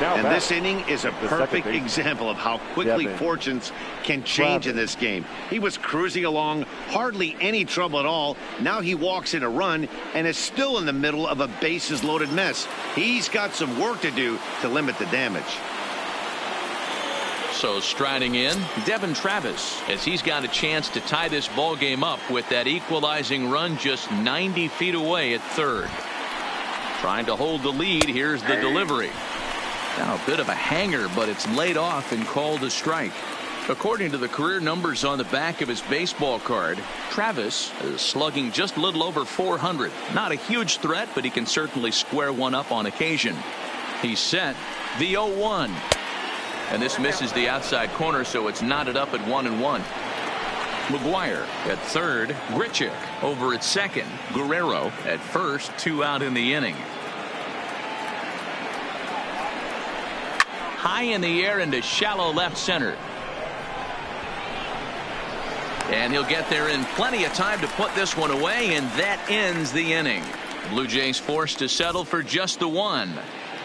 And this inning is a perfect example of how quickly fortunes can change in this game. He was cruising along, hardly any trouble at all. Now he walks in a run and is still in the middle of a bases loaded mess. He's got some work to do to limit the damage. So striding in, Devin Travis, as he's got a chance to tie this ball game up with that equalizing run just 90 feet away at third. Trying to hold the lead. Here's the delivery. Now a bit of a hanger, but it's laid off and called a strike. According to the career numbers on the back of his baseball card, Travis is slugging just a little over 400. Not a huge threat, but he can certainly square one up on occasion. He's set. The 0-1. And this misses the outside corner, so it's knotted up at 1-1. McGuire at third. Grichuk over at second. Guerrero at first. 2 out in the inning. High in the air into shallow left center. And he'll get there in plenty of time to put this one away, and that ends the inning. Blue Jays forced to settle for just the 1.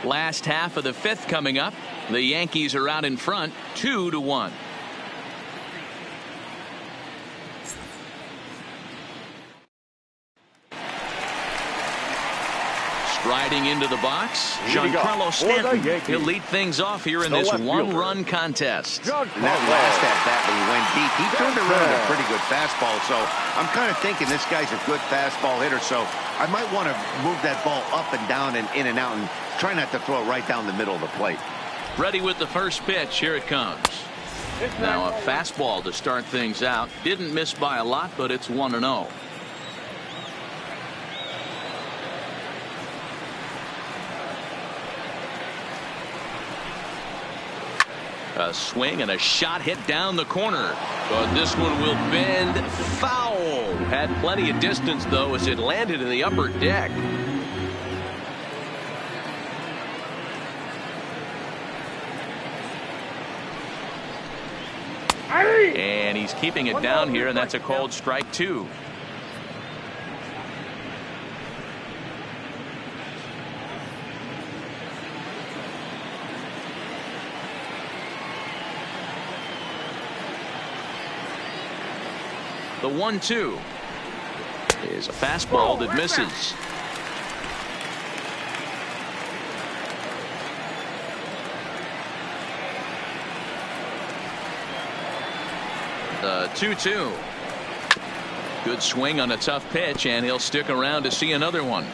Last half of the 5th coming up. The Yankees are out in front 2-1. Riding into the box, Leading Giancarlo off for the Stanton. Yankees, He'll lead things off here in the this left fielder, one-run contest. And that last at-bat when he went deep, he turned around a pretty good fastball. So I'm kind of thinking this guy's a good fastball hitter. So I might want to move that ball up and down and in and out and try not to throw it right down the middle of the plate. Ready with the first pitch. Here it comes. Now a fastball to start things out. Didn't miss by a lot, but it's 1-0. A swing and a shot hit down the corner. But this one will bend foul. Had plenty of distance, though, as it landed in the upper deck. And he's keeping it down here, and that's a called strike 2. The 1-2 is a fastball that misses. The 2-2. Good swing on a tough pitch, and he'll stick around to see another one.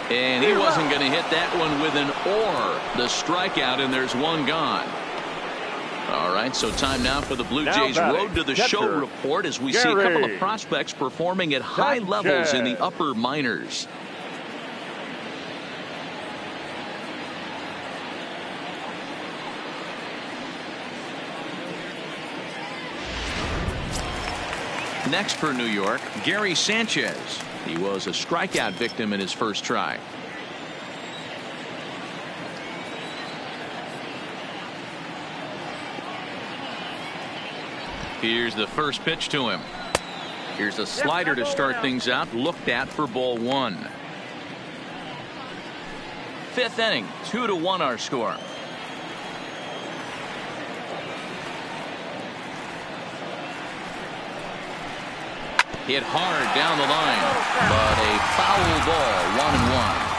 And he wasn't going to hit that one with an or. The strikeout, and there's one gone. All right, so time now for the Blue Jays Road to the Show report as we see a couple of prospects performing at high levels in the upper minors. Next for New York, Gary Sanchez. He was a strikeout victim in his first try. Here's the first pitch to him. Here's a slider to start things out, looked at for ball 1. Fifth inning, 2-1 our score. Hit hard down the line, but a foul ball, 1-1.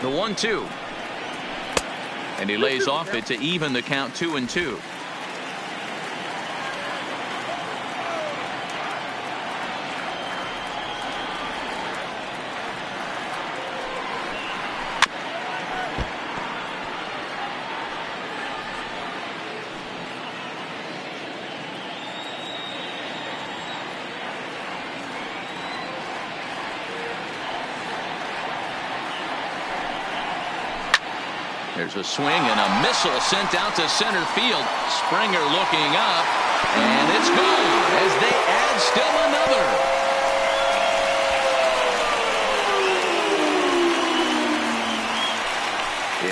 The 1-2. And he lays off it to even the count 2-2. There's a swing and a missile sent out to center field. Springer looking up, and it's gone as they add still another.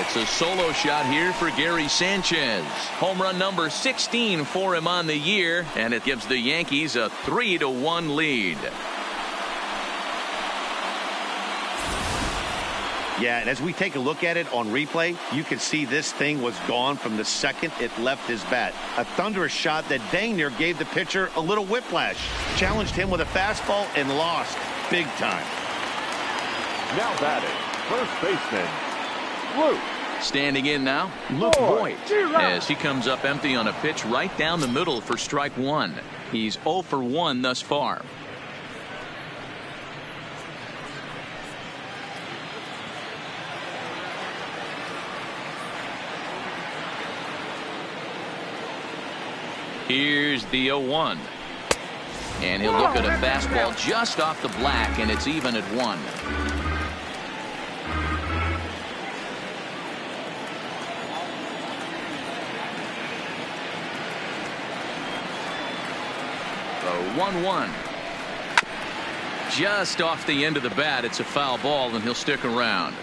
It's a solo shot here for Gary Sanchez. Home run number 16 for him on the year, and it gives the Yankees a 3-1 lead. Yeah, and as we take a look at it on replay, you can see this thing was gone from the second it left his bat. A thunderous shot that dang near gave the pitcher a little whiplash. Challenged him with a fastball and lost big time. Now batting, first baseman, Luke. Standing in now, Luke Voigt, as he comes up empty on a pitch right down the middle for strike 1. He's 0 for 1 thus far. Here's the 0-1. And he'll look at a fastball just off the black, and it's even at 1. The 1-1. just off the end of the bat. It's a foul ball, and he'll stick around.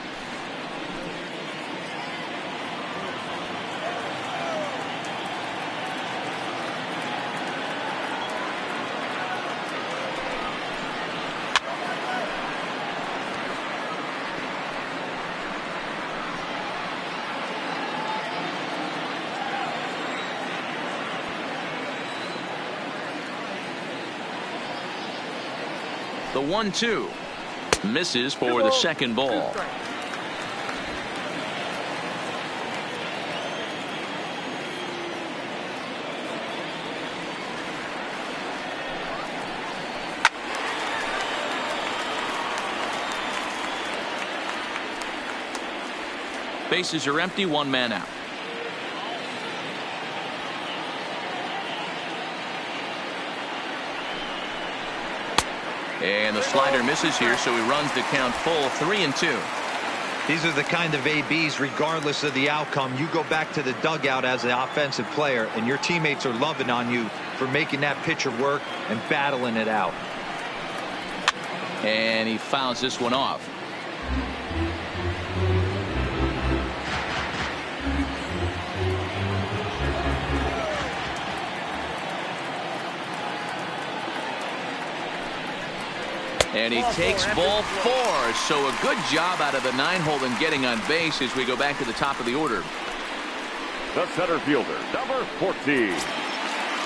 The 1-2 misses for the second ball. Bases are empty, one man out. And the slider misses here, so he runs the count full, 3-2. These are the kind of ABs, regardless of the outcome. You go back to the dugout as an offensive player, and your teammates are loving on you for making that pitcher work and battling it out. And he fouls this one off. And he takes ball 4. So a good job out of the 9-hole in getting on base as we go back to the top of the order. The center fielder, number 14,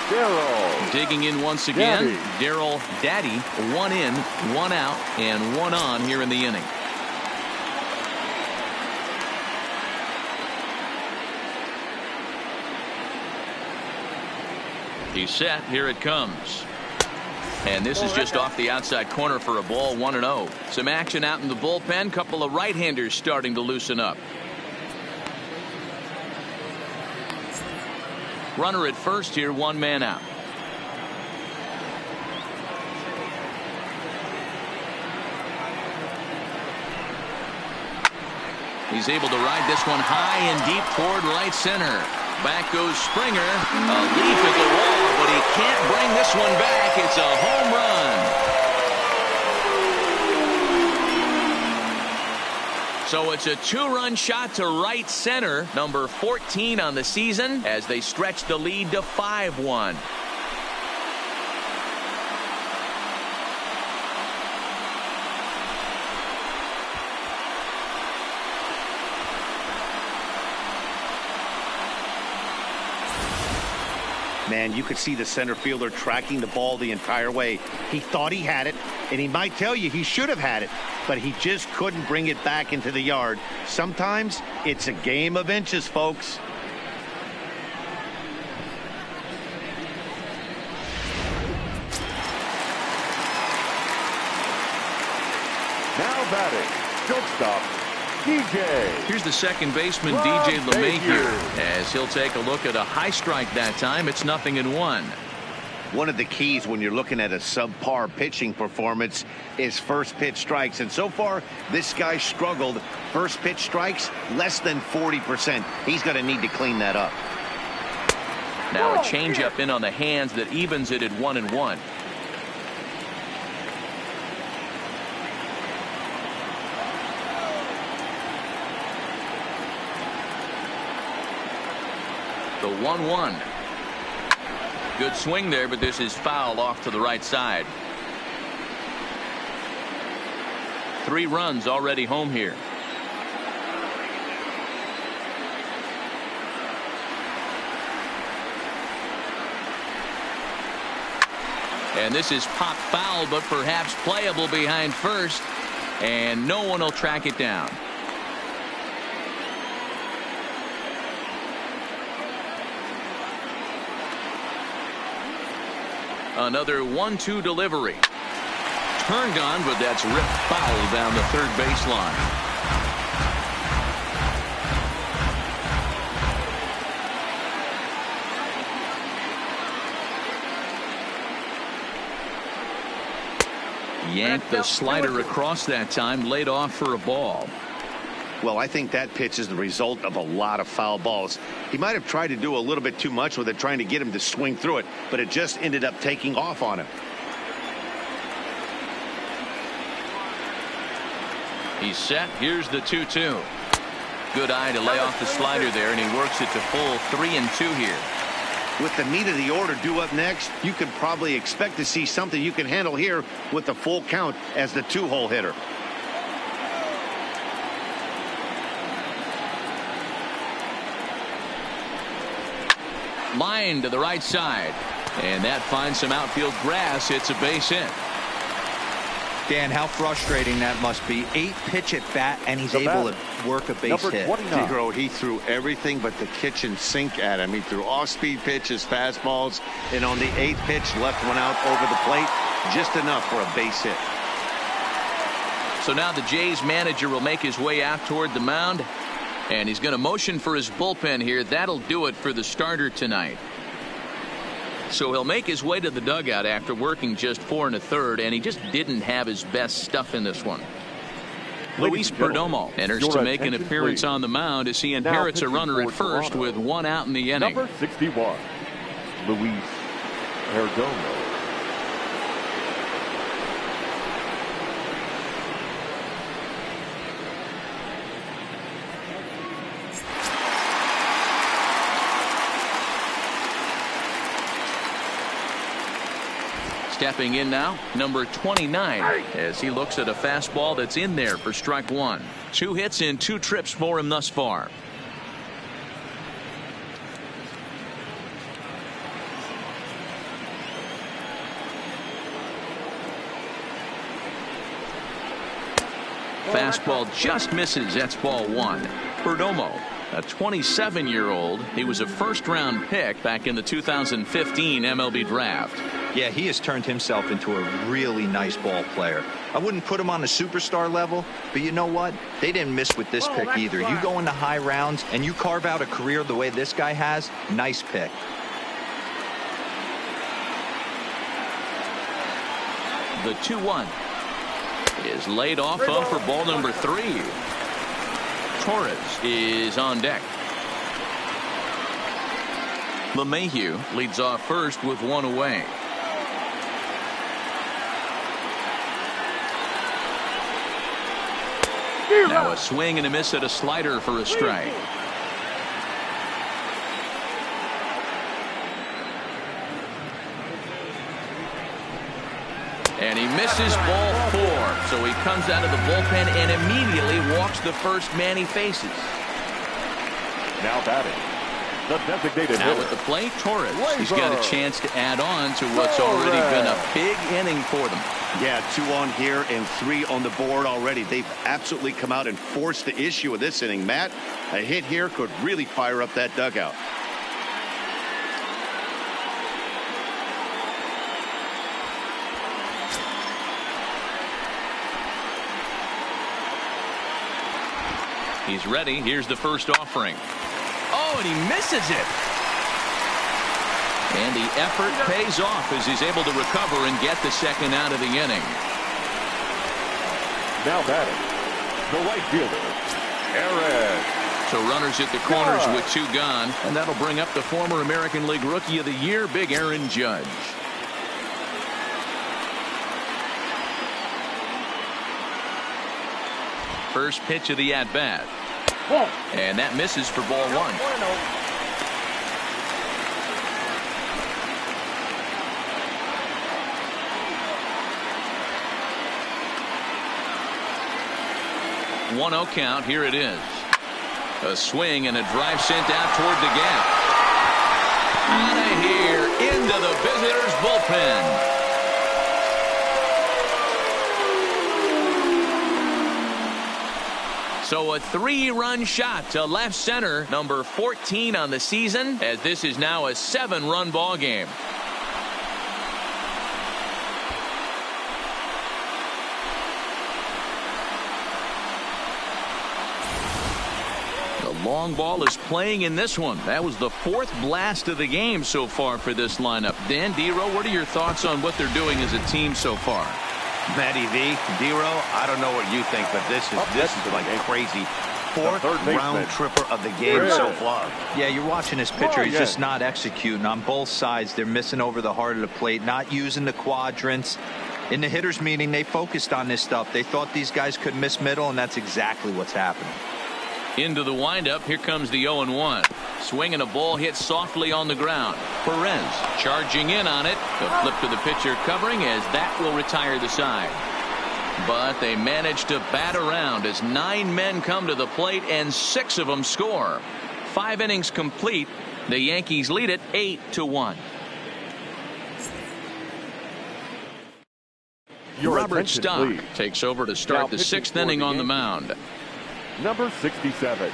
Darryl. Digging in once again, Daddy. Darryl Daddy. 1 in, 1 out, and 1 on here in the inning. He's set. Here it comes. And this is just off the outside corner for a ball, 1-0. Some action out in the bullpen. Couple of right-handers starting to loosen up. Runner at first here, 1 man out. He's able to ride this one high and deep toward right center. Back goes Springer. A leap at the wall, but he can't bring this one back. It's a home run. So it's a 2-run shot to right center. Number 14 on the season as they stretch the lead to 5-1. Man, you could see the center fielder tracking the ball the entire way. He thought he had it, and he might tell you he should have had it, but he just couldn't bring it back into the yard. Sometimes it's a game of inches, folks. Now batting, shortstop, DJ. Here's the second baseman, DJ LeMahieu, as he'll take a look at a high strike that time. It's 0-1. One of the keys when you're looking at a subpar pitching performance is first pitch strikes. And so far, this guy struggled. First pitch strikes, less than 40%. He's going to need to clean that up. Now a changeup in on the hands that evens it at 1-1. The 1-1. Good swing there, but this is foul off to the right side. 3 runs already home here. And this is pop foul, but perhaps playable behind first, and no one will track it down. Another 1-2 delivery. Turned on, but that's ripped foul down the third baseline. Yanked the slider across that time, laid off for a ball. Well, I think that pitch is the result of a lot of foul balls. He might have tried to do a little bit too much with it, trying to get him to swing through it, but it just ended up taking off on him. He's set. Here's the 2-2. Good eye to lay off the slider there, and he works it to full 3-2 here. With the meat of the order due up next, you can probably expect to see something you can handle here with the full count as the 2-hole hitter. Line to the right side, and that finds some outfield grass. It's a base hit. Dan, how frustrating that must be. 8-pitch at bat, and he's able to work a base hit. Negro, he threw everything but the kitchen sink at him. He threw off-speed pitches, fastballs, and on the 8th pitch, left one out over the plate, just enough for a base hit. So now the Jays manager will make his way out toward the mound, and he's going to motion for his bullpen here. That'll do it for the starter tonight. So he'll make his way to the dugout after working just 4 1/3, and he just didn't have his best stuff in this one. Luis Perdomo enters to make an appearance on the mound as he inherits a runner at first with 1 out in the inning. Number 61, Luis Perdomo. Stepping in now, number 29, as he looks at a fastball that's in there for strike 1. 2 hits in 2 trips for him thus far. Fastball just misses. That's ball 1. Perdomo, a 27-year-old. He was a first-round pick back in the 2015 MLB draft. Yeah, he has turned himself into a really nice ball player. I wouldn't put him on a superstar level, but you know what? They didn't miss with this pick either. You go into high rounds and you carve out a career the way this guy has. Nice pick. The 2-1 is laid off of for ball number 3. Torres is on deck. LeMahieu leads off first with 1 away. Now a swing and a miss at a slider for a strike. And he misses ball 4. So he comes out of the bullpen and immediately walks the first man he faces. Now batting, the designated Now hitter. at the plate, Torres. He's got a chance to add on to what's already been a big inning for them. Yeah, 2 on here and 3 on the board already. They've absolutely come out and forced the issue of this inning. Matt, a hit here could really fire up that dugout. He's ready. Here's the first offering. Oh, and he misses it. And the effort pays off as he's able to recover and get the second out of the inning. Now batting, the right fielder, Aaron. So runners at the corners with 2 gone, and that'll bring up the former American League Rookie of the Year, Big Aaron Judge. First pitch of the at-bat. And that misses for ball 1. One 0 count. Here it is. A swing and a drive sent out toward the gap. Out of here into the visitors' bullpen. So a 3-run shot to left center, number 14 on the season, as this is now a 7-run ball game. The long ball is playing in this one. That was the 4th blast of the game so far for this lineup. Dan, Dero, what are your thoughts on what they're doing as a team so far? Matty V, Dero, I don't know what you think, but this is like crazy. 4th round tripper of the game so far. Yeah, you're watching this pitcher. He's just not executing on both sides. They're missing over the heart of the plate, not using the quadrants. In the hitters meeting, they focused on this stuff. They thought these guys could miss middle, and that's exactly what's happening. Into the windup. Here comes the 0-1. Swinging a ball hit softly on the ground. Perez charging in on it. The flip to the pitcher covering as that will retire the side. But they managed to bat around as 9 men come to the plate and 6 of them score. 5 innings complete. The Yankees lead it 8-1. Robert Stock takes over to start the 6th inning on the mound. Number 67.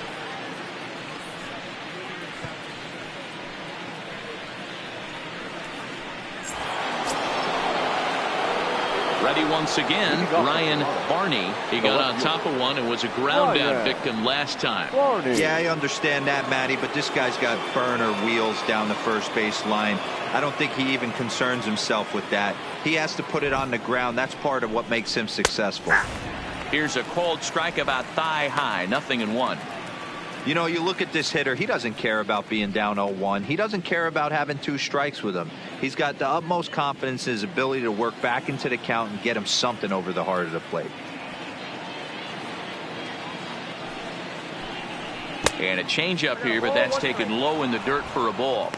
Ready once again, Ryan Barney. He got on top of one and was a ground out victim last time. Yeah, I understand that, Matty, but this guy's got burner wheels down the first base line. I don't think he even concerns himself with that. He has to put it on the ground. That's part of what makes him successful. Here's a called strike about thigh high, 0-1. You know, you look at this hitter, he doesn't care about being down 0-1. He doesn't care about having 2 strikes with him. He's got the utmost confidence in his ability to work back into the count and get him something over the heart of the plate. And a changeup here, but that's taken low in the dirt for a ball.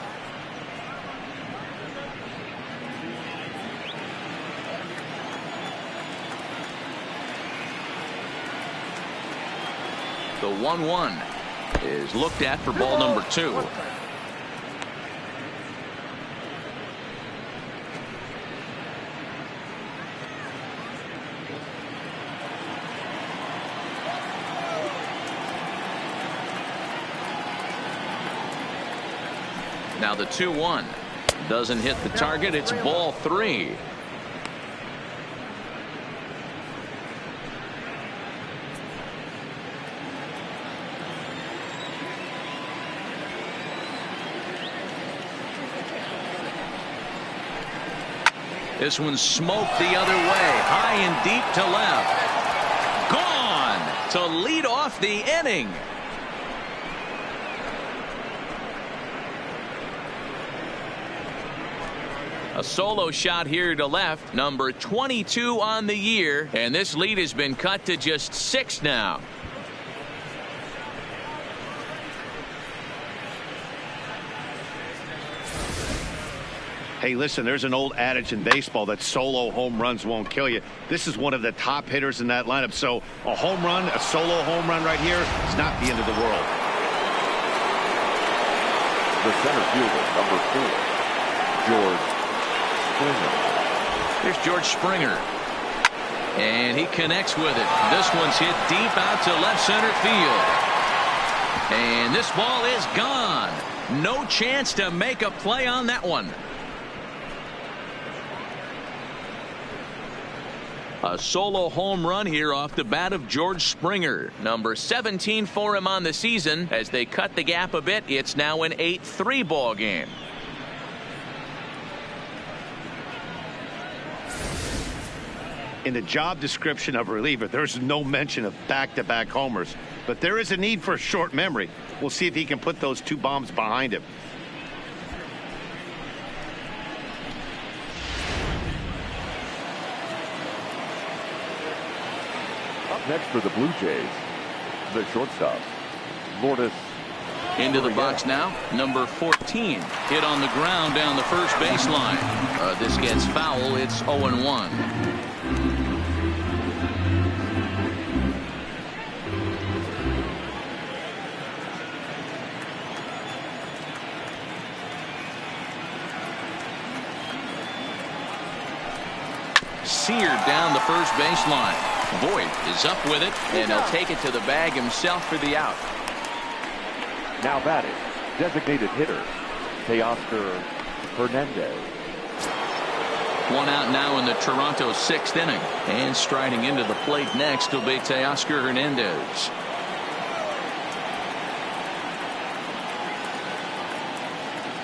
The 1-1 is looked at for ball number 2. Now the 2-1 doesn't hit the target. It's ball 3. This one smoked the other way, high and deep to left. Gone to lead off the inning. A solo shot here to left, number 22 on the year, and this lead has been cut to just 6 now. Hey, listen, there's an old adage in baseball that solo home runs won't kill you. This is one of the top hitters in that lineup. So a home run, a solo home run right here is not the end of the world. The center fielder, number 4, George Springer. Here's George Springer. And he connects with it. This one's hit deep out to left center field. And this ball is gone. No chance to make a play on that one. A solo home run here off the bat of George Springer. Number 17 for him on the season. As they cut the gap a bit, it's now an 8-3 ball game. In the job description of reliever, there's no mention of back-to-back homers. But there is a need for a short memory. We'll see if he can put those 2 bombs behind him. Next for the Blue Jays, the shortstop, Lourdes. Into the box now, number 14. Hit on the ground down the first baseline. This gets foul. It's 0-1. Seared down the first baseline. Voit is up with it, and he'll take it to the bag himself for the out. Now batting, designated hitter, Teoscar Hernandez. 1 out now in the Toronto 6th inning. And striding into the plate next will be Teoscar Hernandez.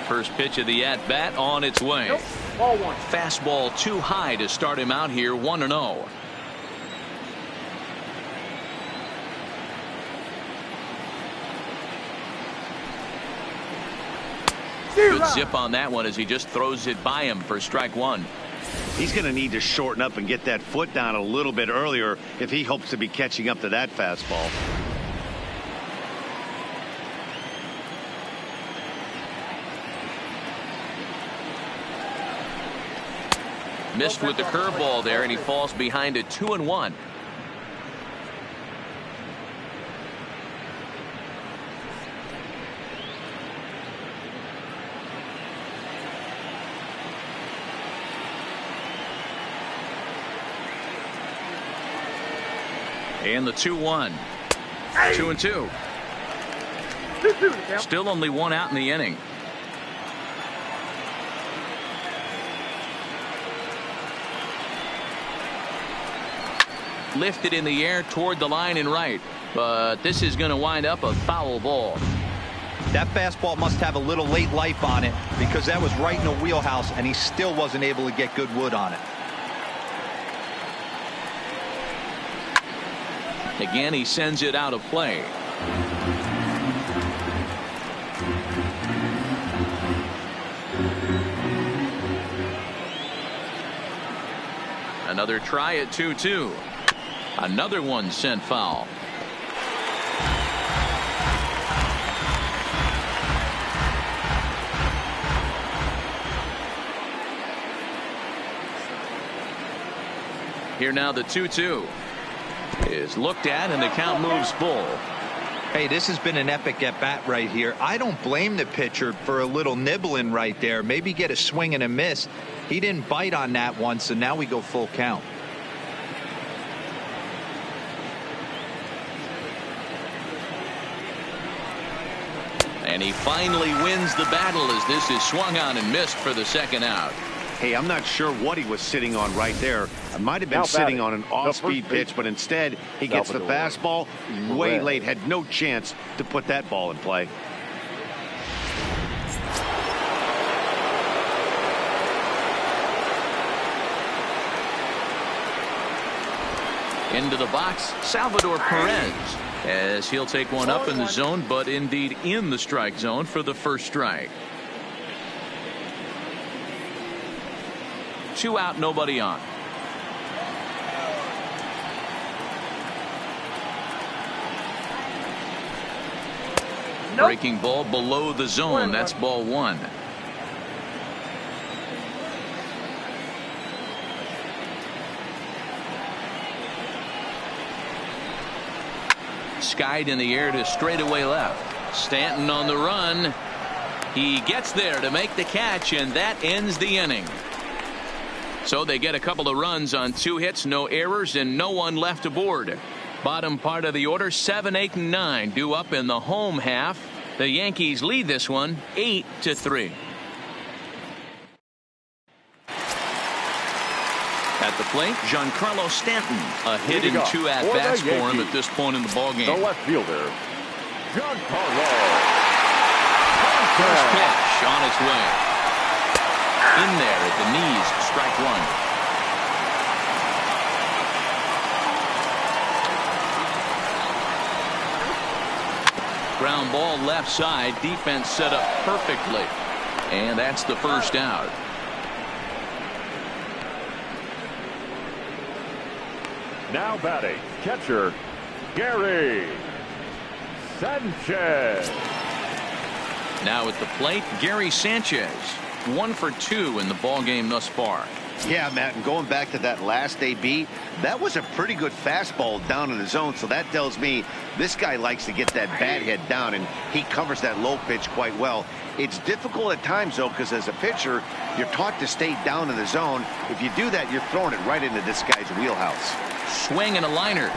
First pitch of the at-bat on its way. Ball 1. Fastball too high to start him out here, 1-0. Good zip on that one as he just throws it by him for strike 1. He's going to need to shorten up and get that foot down a little bit earlier if he hopes to be catching up to that fastball. Missed with the curveball there, and he falls behind at 2-1. And the 2-1. 2-2. Still only one out in the inning. Lifted in the air toward the line and right, but this is going to wind up a foul ball. That fastball must have a little late life on it, because that was right in the wheelhouse and he still wasn't able to get good wood on it. Again, he sends it out of play. Another try at 2-2. Another one sent foul. Here now the 2-2 is looked at and the count moves full. Hey, this has been an epic at bat right here. I don't blame the pitcher for a little nibbling right there. Maybe get a swing and a miss. He didn't bite on that one, so now we go full count. And he finally wins the battle as this is swung on and missed for the second out. Hey, I'm not sure what he was sitting on right there. It might have been sitting on an off-speed pitch, but instead he gets the fastball way late. Had no chance to put that ball in play. Into the box, Salvador Perez, as he'll take one up in the zone, but indeed in the strike zone for the first strike. 2 out, nobody on. Breaking ball below the zone. That's ball 1. Skied in the air to straightaway left. Stanton on the run. He gets there to make the catch, and that ends the inning. So they get a couple of runs on 2 hits, no errors, and no one left aboard. Bottom part of the order, 7, 8, and 9 due up in the home half. The Yankees lead this one 8-3. At the plate, Giancarlo Stanton. A hit in 2 at-bats for him at this point in the ballgame. The left fielder, Giancarlo. First pitch on its way. In there at the knees, strike 1. Ground ball left side. Defense set up perfectly. And that's the first out. Now batting, catcher, Gary Sanchez. Now at the plate, Gary Sanchez. 1 for 2 in the ball game thus far. Yeah, Matt, and going back to that last AB, that was a pretty good fastball down in the zone, so that tells me this guy likes to get that bat head down, and he covers that low pitch quite well. It's difficult at times, though, because as a pitcher, you're taught to stay down in the zone. If you do that, you're throwing it right into this guy's wheelhouse. Swing and a liner.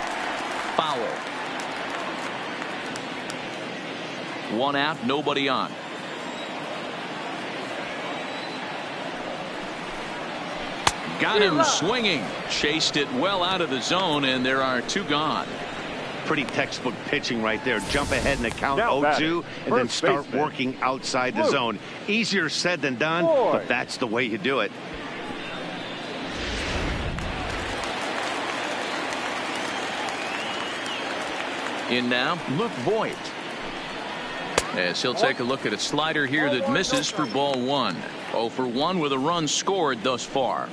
Foul. 1 out, nobody on. Got him swinging. Chased it well out of the zone, and there are 2 gone. Pretty textbook pitching right there. Jump ahead in the count 0-2 and then start working outside the zone. Easier said than done, but that's the way you do it. In now, Luke Voigt. As he'll take a look at a slider here that misses for ball 1. 0 for 1 with a run scored thus far.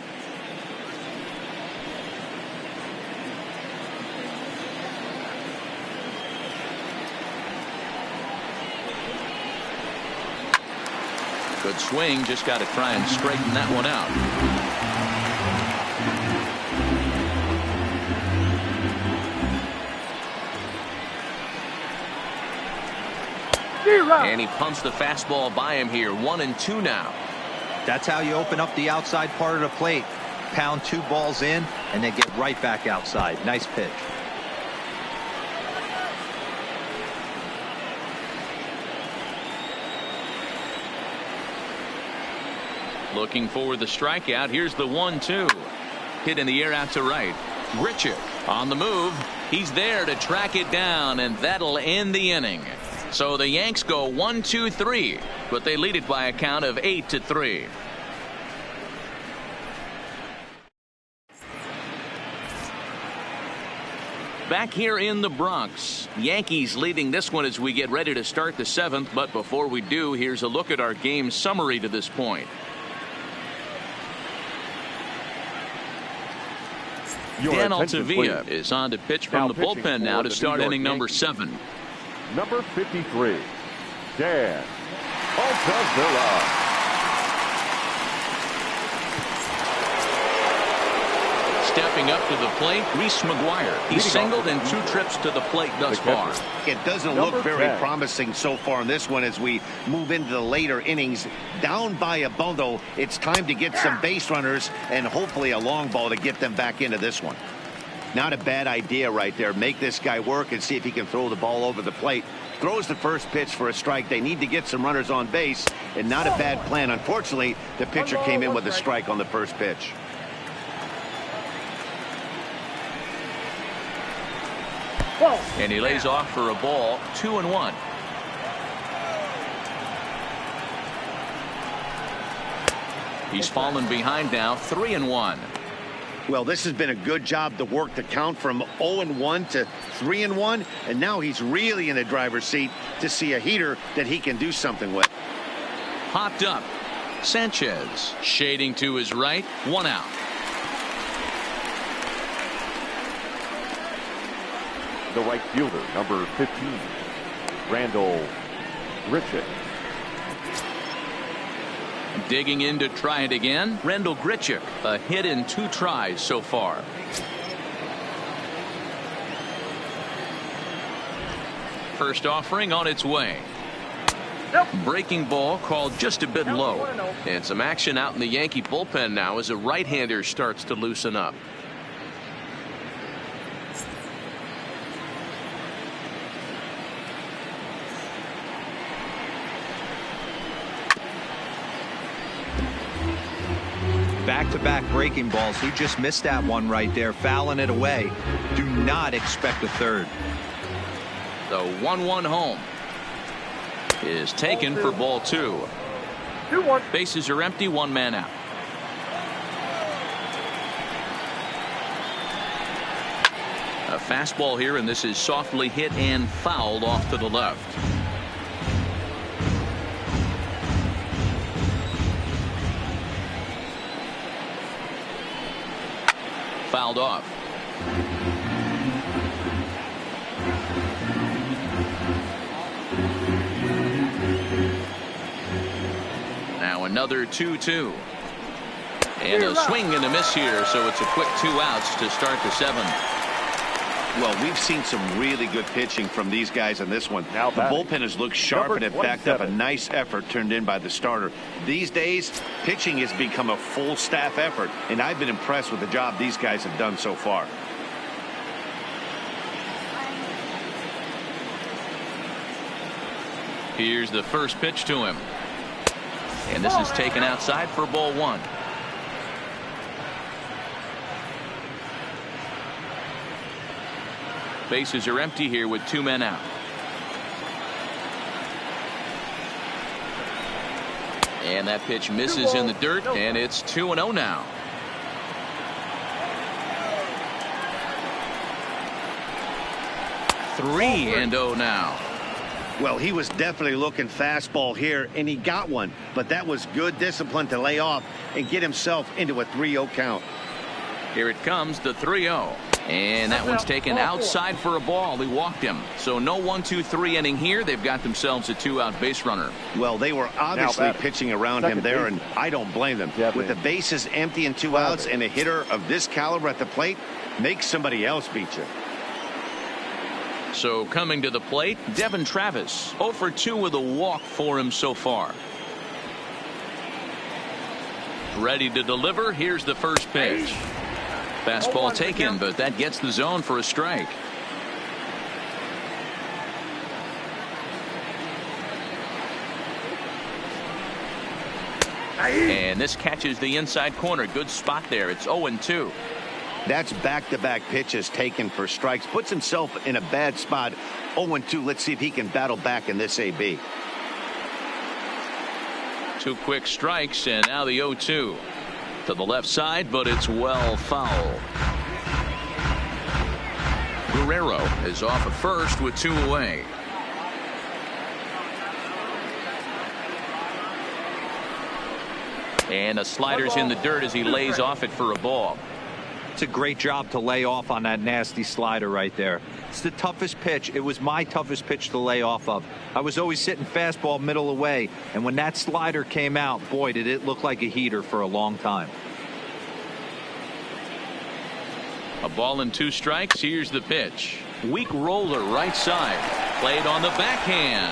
Good swing, just got to try and straighten that one out. And he pumps the fastball by him here. 1-2 now. That's how you open up the outside part of the plate. Pound 2 balls in and then get right back outside. Nice pitch. Looking for the strikeout. Here's the 1-2. Hit in the air out to right. Grichuk on the move. He's there to track it down, and that'll end the inning. So the Yanks go 1-2-3, but they lead it by a count of 8-3. Back here in the Bronx, Yankees leading this one as we get ready to start the 7th. But before we do, here's a look at our game summary to this point. Dan Altavilla is on to pitch from the bullpen now to start inning number 7. Number 53, Dan Altavilla. Stepping up to the plate, Reese McGuire. He's singled in 2 trips to the plate thus far. It doesn't look very promising so far in this one as we move into the later innings. Down by a bundle, it's time to get some base runners and hopefully a long ball to get them back into this one. Not a bad idea right there. Make this guy work and see if he can throw the ball over the plate. Throws the first pitch for a strike. They need to get some runners on base, and not a bad plan. Unfortunately, the pitcher came in with a strike on the first pitch. And he lays off for a ball. 2-1. He's fallen behind now. 3-1. Well, this has been a good job to work the count from 0-1 to 3-1, and now he's really in the driver's seat to see a heater that he can do something with. Popped up. Sanchez shading to his right. 1 out. The right fielder, number 15, Randall Grichuk. Digging in to try it again. Randall Grichuk, a hit in 2 tries so far. First offering on its way. Breaking ball called just a bit low. And some action out in the Yankee bullpen now as a right-hander starts to loosen up. Back-to-back breaking balls. He just missed that one right there, fouling it away. Do not expect a third. The 1-1 home is taken for ball 2. 2-1. Bases are empty. 1 man out. A fastball here, and this is softly hit and fouled off to the left. Fouled off. Now another 2-2. And a swing and a miss here, so it's a quick 2 outs to start the 7th. Well, we've seen some really good pitching from these guys in this one. Now the bullpen has looked sharp, and it backed up a nice effort turned in by the starter. These days, pitching has become a full staff effort, and I've been impressed with the job these guys have done so far. Here's the first pitch to him. And this is taken outside for ball 1. Bases are empty here with 2 men out. And that pitch misses in the dirt, and it's 2-0 now. Three and 0 now. Well, he was definitely looking fastball here, and he got one. But that was good discipline to lay off and get himself into a 3-0 count. Here it comes, the 3-0. And that one's taken outside for a ball. He walked him. So no 1-2-3 inning here. They've got themselves a 2-out base runner. Well, they were obviously pitching around him there, and I don't blame them. With the bases empty and 2 outs, and a hitter of this caliber at the plate, make somebody else beat you. So coming to the plate, Devin Travis. 0 for 2 with a walk for him so far. Ready to deliver. Here's the first pitch. Fastball taken, but that gets the zone for a strike. And this catches the inside corner. Good spot there. It's 0-2. That's back-to-back pitches taken for strikes. Puts himself in a bad spot. 0-2. Let's see if he can battle back in this AB. 2 quick strikes, and now the 0-2 to the left side, but it's well foul. Guerrero is off at first with 2 away. And a slider's in the dirt as he lays off it for a ball. It's a great job to lay off on that nasty slider right there. It's the toughest pitch. It was my toughest pitch to lay off of. I was always sitting fastball middle away, and when that slider came out, boy, did it look like a heater for a long time. A ball and 2 strikes. Here's the pitch. Weak roller right side. Played on the backhand.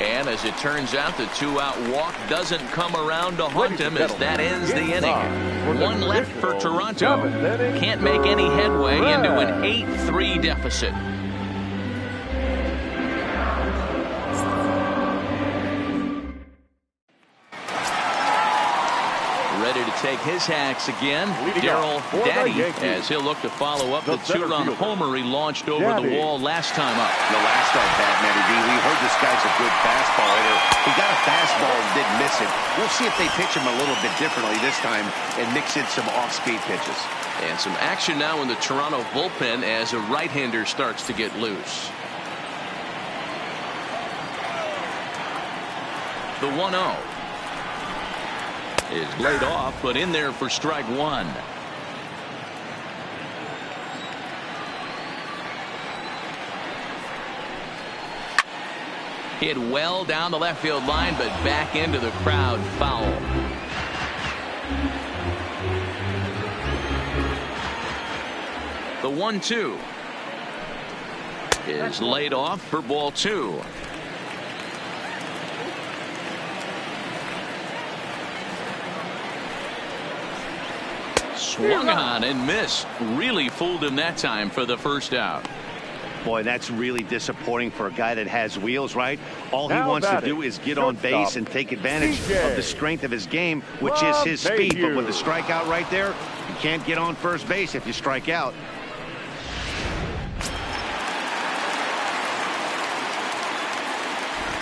And as it turns out, the 2-out walk doesn't come around to haunt him as that ends the inning. 1 left for Toronto. Can't make any headway into an 8-3 deficit. Ready to take his hacks again. Darryl Daddy, as he'll look to follow up the 2-run homer he launched over the wall last time up. The last at bat, Matty B, we heard this guy's a good fastball hitter. He got a fastball and didn't miss it. We'll see if they pitch him a little bit differently this time and mix in some off-speed pitches. And some action now in the Toronto bullpen as a right-hander starts to get loose. The 1-0 is laid off, but in there for strike 1. Hit well down the left field line, but back into the crowd, foul. The 1-2 is laid off for ball 2. Swung on and missed. Really fooled him that time for the first out. Boy, that's really disappointing for a guy that has wheels, right? All he wants to do is get on base and take advantage of the strength of his game, which is his speed. But with the strikeout right there, you can't get on first base if you strike out.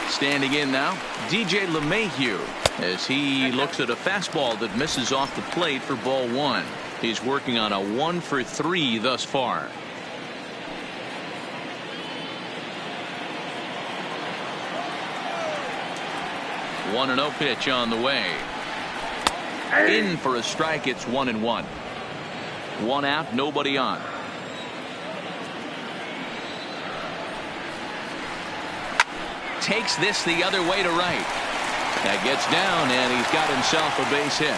Standing in now, DJ LeMahieu, as he looks at a fastball that misses off the plate for ball 1. He's working on a 1 for 3 thus far. The 1-0 pitch on the way. In for a strike. It's 1-1. 1 out, nobody on. Takes this the other way to right. That gets down, and he's got himself a base hit.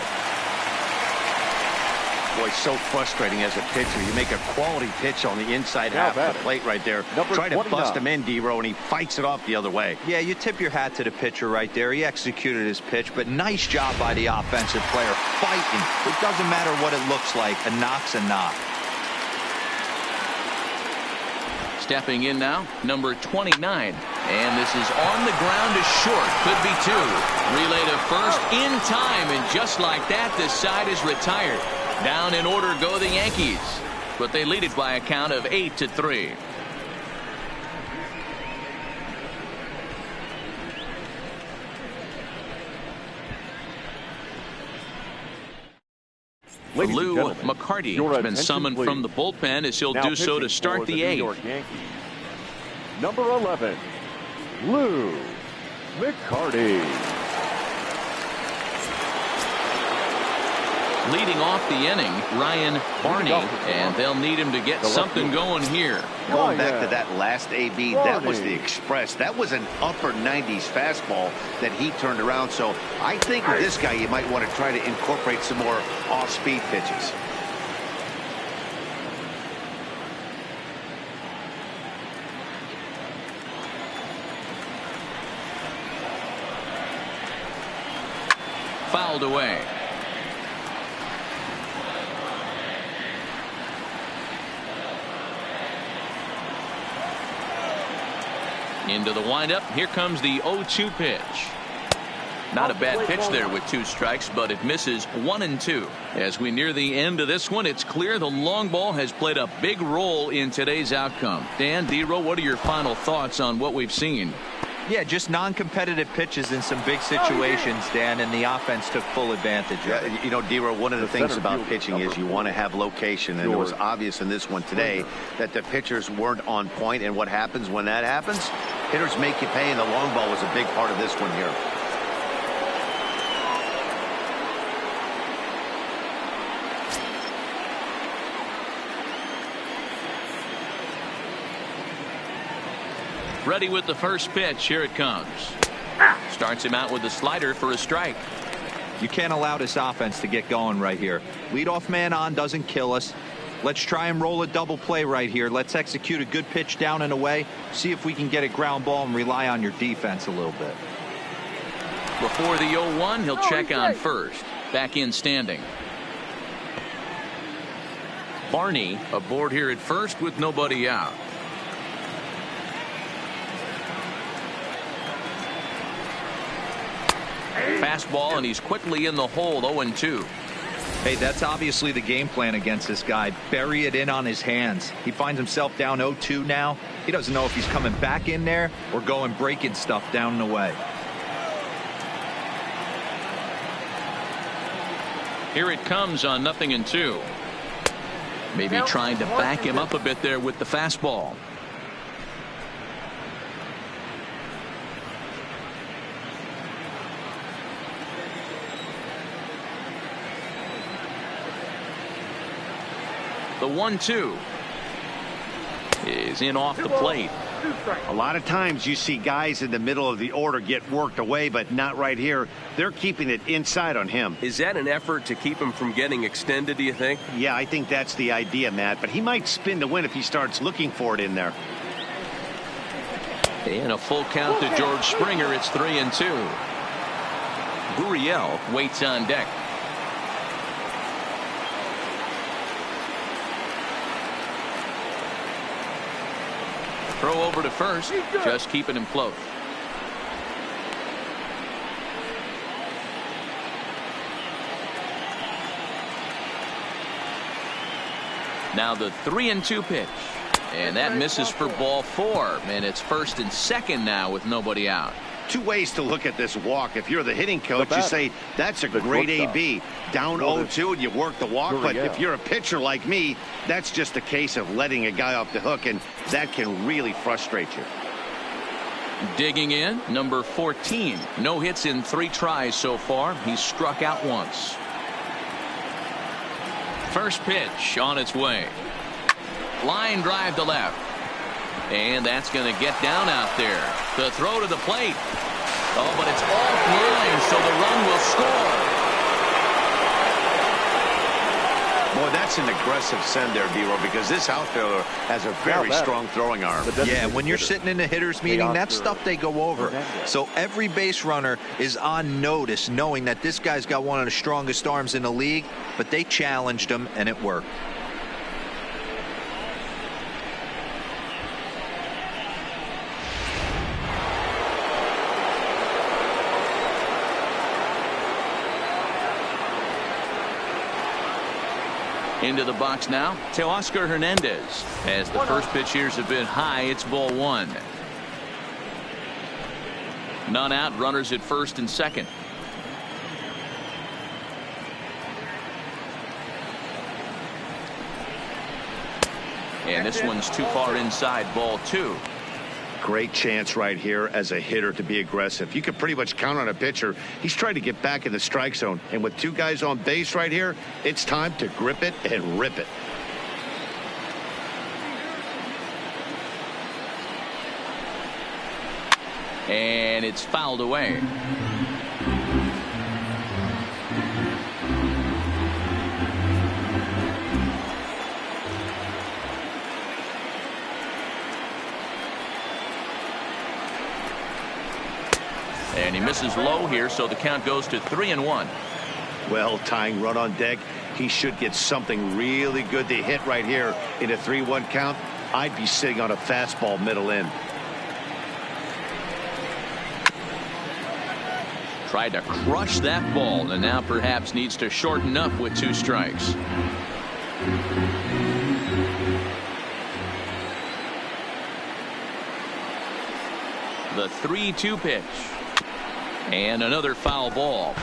Boy, so frustrating as a pitcher. You make a quality pitch on the inside half of the plate right there. Try to bust him in, D-Row, and he fights it off the other way. Yeah, you tip your hat to the pitcher right there. He executed his pitch, but nice job by the offensive player fighting. It doesn't matter what it looks like. A knock's a knock. Stepping in now, number 29. And this is on the ground to short. Could be 2. Relay to first in time. And just like that, this side is retired. Down in order go the Yankees. But they lead it by a count of 8-3. Lou McCarty has been summoned from the bullpen as he'll do so to start the 8th. Number 11, Lou McCarty. Leading off the inning, Ryan Barney, and they'll need him to get something going here. Going back to that last AB, that was the express. That was an upper 90s fastball that he turned around. So I think with this guy, you might want to try to incorporate some more off-speed pitches. Fouled away. Into the windup. Here comes the 0-2 pitch. Not a bad pitch there with 2 strikes, but it misses 1-2. As we near the end of this one, it's clear the long ball has played a big role in today's outcome. Dan, D-Row, what are your final thoughts on what we've seen? Yeah, just non-competitive pitches in some big situations, Dan, and the offense took full advantage of it. You know, D-Row, one of the things about pitching is you want to have location, and it was obvious in this one today that the pitchers weren't on point, and what happens when that happens? Hitters make you pay, and the long ball was a big part of this one here. Ready with the first pitch. Here it comes. Starts him out with a slider for a strike. You can't allow this offense to get going right here. Leadoff man on doesn't kill us. Let's try and roll a double play right here. Let's execute a good pitch down and away. See if we can get a ground ball and rely on your defense a little bit. Before the 0-1, he'll check on first. Back in standing. Barney aboard here at first with nobody out. Fastball, and he's quickly in the hole. 0-2. Hey, that's obviously the game plan against this guy. Bury it in on his hands. He finds himself down 0-2 now. He doesn't know if he's coming back in there or going breaking stuff down and away. Here it comes on 0-2. Maybe trying to back him up a bit there with the fastball. The 1-2 is in off the plate. A lot of times you see guys in the middle of the order get worked away, but not right here. They're keeping it inside on him. Is that an effort to keep him from getting extended, do you think? Yeah, I think that's the idea, Matt. But he might spin to win if he starts looking for it in there. And a full count to George Springer. It's 3-2. Gurriel waits on deck. Throw over to first, just keeping him close. Now the 3-2 pitch, and that misses for ball 4, and it's first and second now with nobody out. 2 ways to look at this walk. If you're the hitting coach, you say that's a great AB. Down 0-2 and you work the walk. But if you're a pitcher like me, that's just a case of letting a guy off the hook, and that can really frustrate you. Digging in, number 14. No hits in 3 tries so far. He's struck out once. First pitch on its way. Line drive to left. And that's going to get down out there. The throw to the plate. Oh, but it's offline, so the run will score. Boy, that's an aggressive send there, D-Row, because this outfielder has a very strong throwing arm. Yeah, when you're sitting in a hitter's meeting, that's stuff they go over. So every base runner is on notice, knowing that this guy's got one of the strongest arms in the league, but they challenged him, and it worked. Into the box now, Teoscar Hernandez. As the first pitch here's a bit high, it's ball 1. None out, runners at first and second. And this one's too far inside, ball 2. Great chance right here as a hitter to be aggressive. You can pretty much count on a pitcher. He's trying to get back in the strike zone. And with two guys on base right here, it's time to grip it and rip it. And it's fouled away. And he misses low here, so the count goes to 3-1. Well, tying run on deck. He should get something really good to hit right here in a 3-1 count. I'd be sitting on a fastball middle in. Tried to crush that ball, and now perhaps needs to shorten up with 2 strikes. The 3-2 pitch. And another foul ball.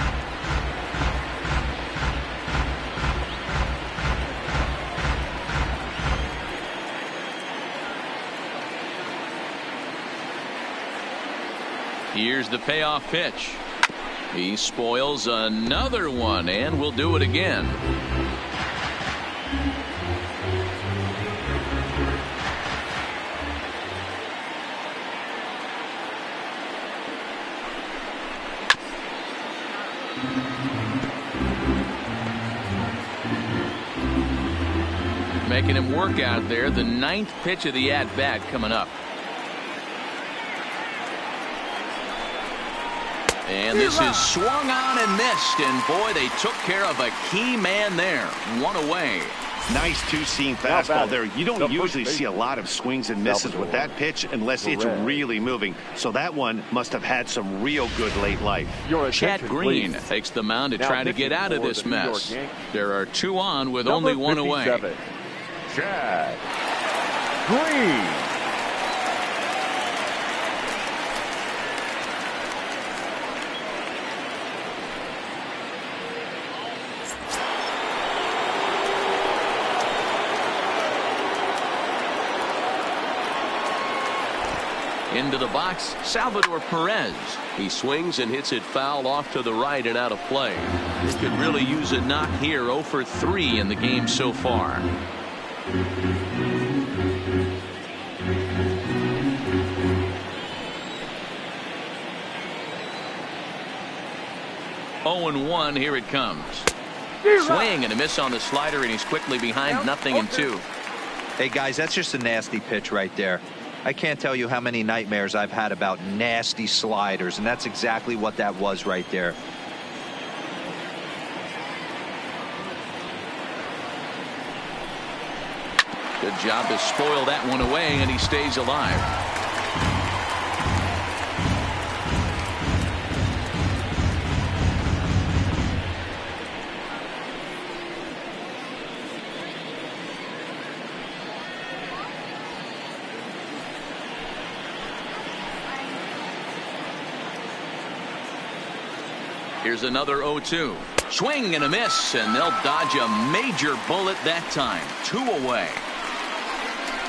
Here's the payoff pitch. He spoils another one, and will do it again. Making him work out there. The 9th pitch of the at-bat coming up. And this is swung on and missed, and boy, they took care of a key man there. 1 away. Nice two-seam fastball there. You don't usually see a lot of swings and misses with that pitch unless it's really moving. So that one must have had some real good late life. Chad Green takes the mound to try to get out of this mess. There are 2 on with only 1 away. Chad Green. Into the box, Salvador Perez. He swings and hits it foul off to the right and out of play. He could really use a knock here. 0 for 3 in the game so far. Oh and 1. Here it comes. Swing and a miss on the slider, and he's quickly behind 0-2. Hey guys, that's just a nasty pitch right there. I can't tell you how many nightmares I've had about nasty sliders, and that's exactly what that was right there. Good job to spoil that one away, and he stays alive. Here's another 0-2. Swing and a miss, and they'll dodge a major bullet that time. 2 away.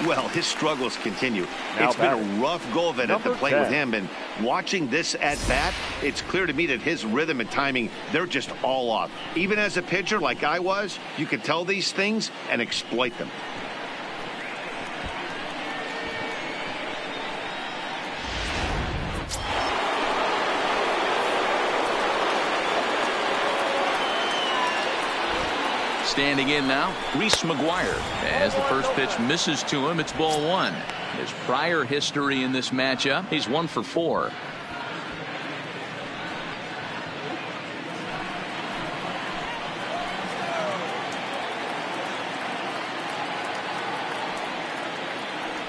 Well, his struggles continue. It's been a rough go of it at the plate with him, and watching this at bat, it's clear to me that his rhythm and timing, they're just all off. Even as a pitcher like I was, you could tell these things and exploit them. Standing in now, Reese McGuire. As the first pitch misses to him, it's ball 1. His prior history in this matchup, he's 1 for 4.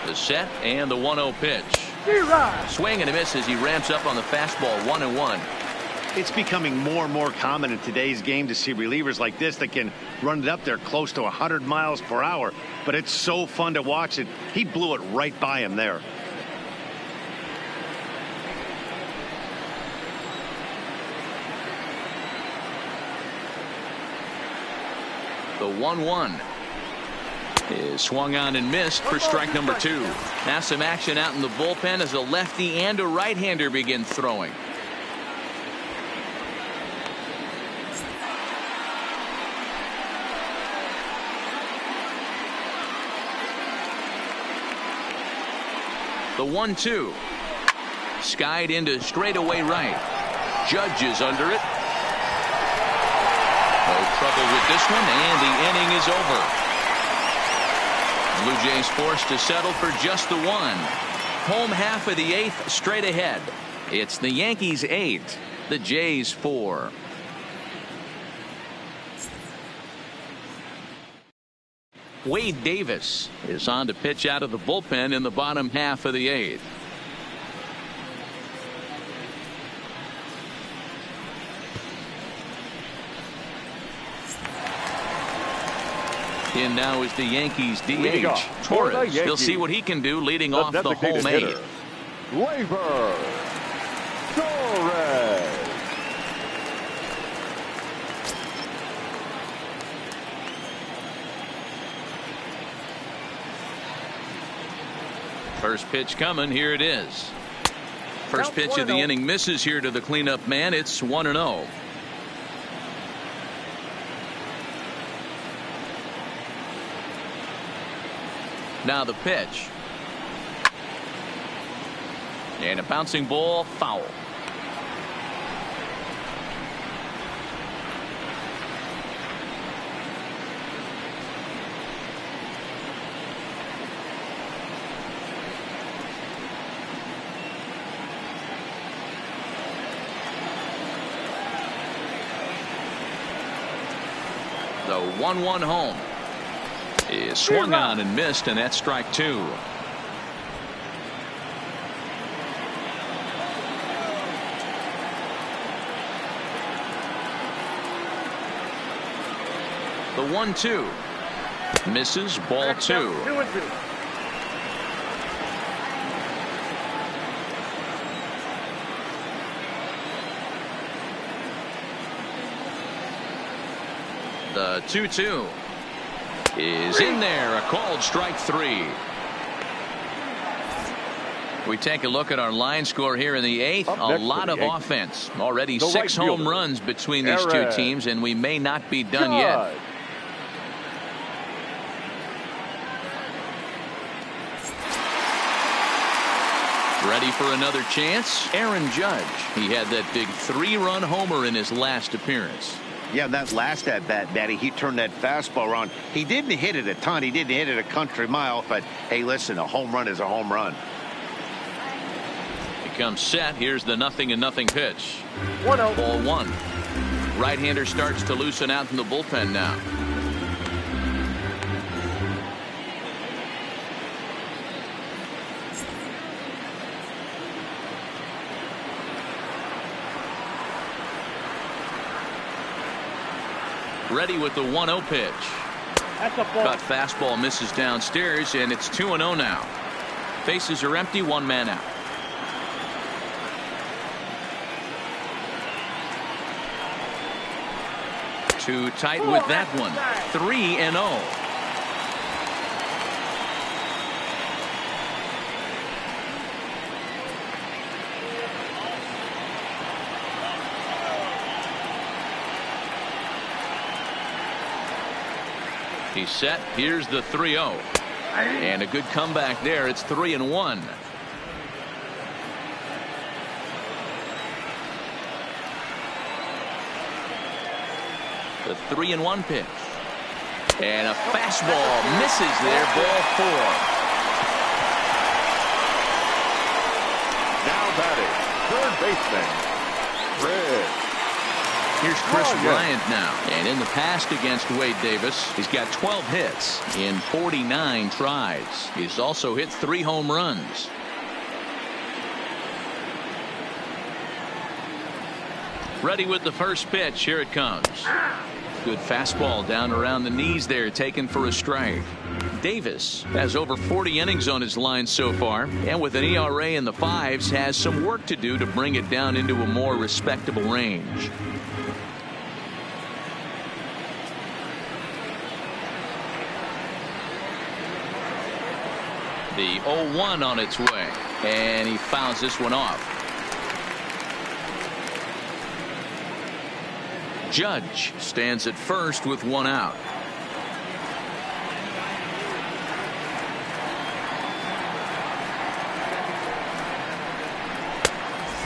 The set and the 1-0 pitch. Swing and a miss as he ramps up on the fastball. 1-1. It's becoming more and more common in today's game to see relievers like this that can run it up there close to 100 miles per hour. But it's so fun to watch it. He blew it right by him there. The 1-1 is swung on and missed for strike number 2. Now some action out in the bullpen as a lefty and a right-hander begin throwing. The 1-2. Skied into straightaway right. Judge is under it. No trouble with this one, and the inning is over. Blue Jays forced to settle for just the one. Home half of the 8th straight ahead. It's the Yankees 8, the Jays 4. Wade Davis is on to pitch out of the bullpen in the bottom half of the 8th. In now is the Yankees DH Torres. He'll see what he can do leading off the home 8th. Gleyber Torres. First pitch coming. Here it is. First pitch of the inning misses here to the cleanup man. It's 1-0. Now the pitch. And a bouncing ball, foul. The 1-1 home is swung on and missed, and that's strike 2. The 1-2 misses, ball 2. 2-2. The 2-2 is in there. A called strike 3. We take a look at our line score here in the 8th. A lot of offense. Already 6 home runs between these two teams, and we may not be done yet. Ready for another chance? Aaron Judge. He had that big 3-run homer in his last appearance. Yeah, that last at bat, Daddy, he turned that fastball around. He didn't hit it a ton. He didn't hit it a country mile. But, hey, listen, a home run is a home run. He comes set. Here's the 0-0 pitch. 1-0. Ball 1. Right-hander starts to loosen out in the bullpen now. Ready with the 1-0 pitch. That's a ball. Cut fastball misses downstairs, and it's 2-0 now. Bases are empty, 1 man out. Too tight with that one. 3-0. He's set. Here's the 3-0. And a good comeback there. It's 3-1. The 3-1 pitch. And a fastball misses there. Ball 4. Now batting, third baseman, Red. Here's Chris Bryant now. And in the past against Wade Davis, he's got 12 hits in 49 tries. He's also hit 3 home runs. Ready with the first pitch. Here it comes. Good fastball down around the knees there, taken for a strike. Davis has over 40 innings on his line so far, and with an ERA in the 5s, has some work to do to bring it down into a more respectable range. The 0-1 on its way, and he fouls this one off. Judge stands at first with one out.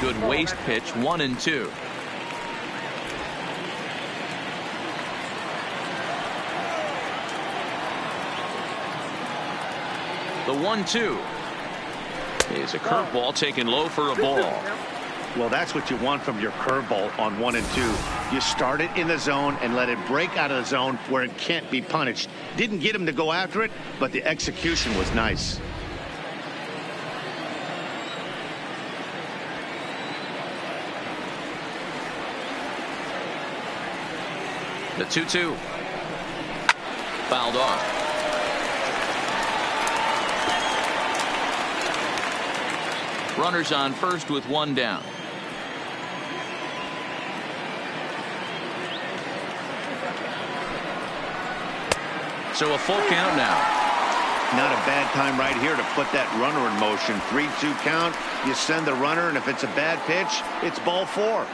Good waist pitch, 1-2. The 1-2 is a curveball taken low for a ball. Well, that's what you want from your curveball on 1 and 2. You start it in the zone and let it break out of the zone where it can't be punished. Didn't get him to go after it, but the execution was nice. The 2-2 fouled off. Runners on first with one down. So a full count now. Not a bad time right here to put that runner in motion. 3-2 count. You send the runner, and if it's a bad pitch, it's ball 4.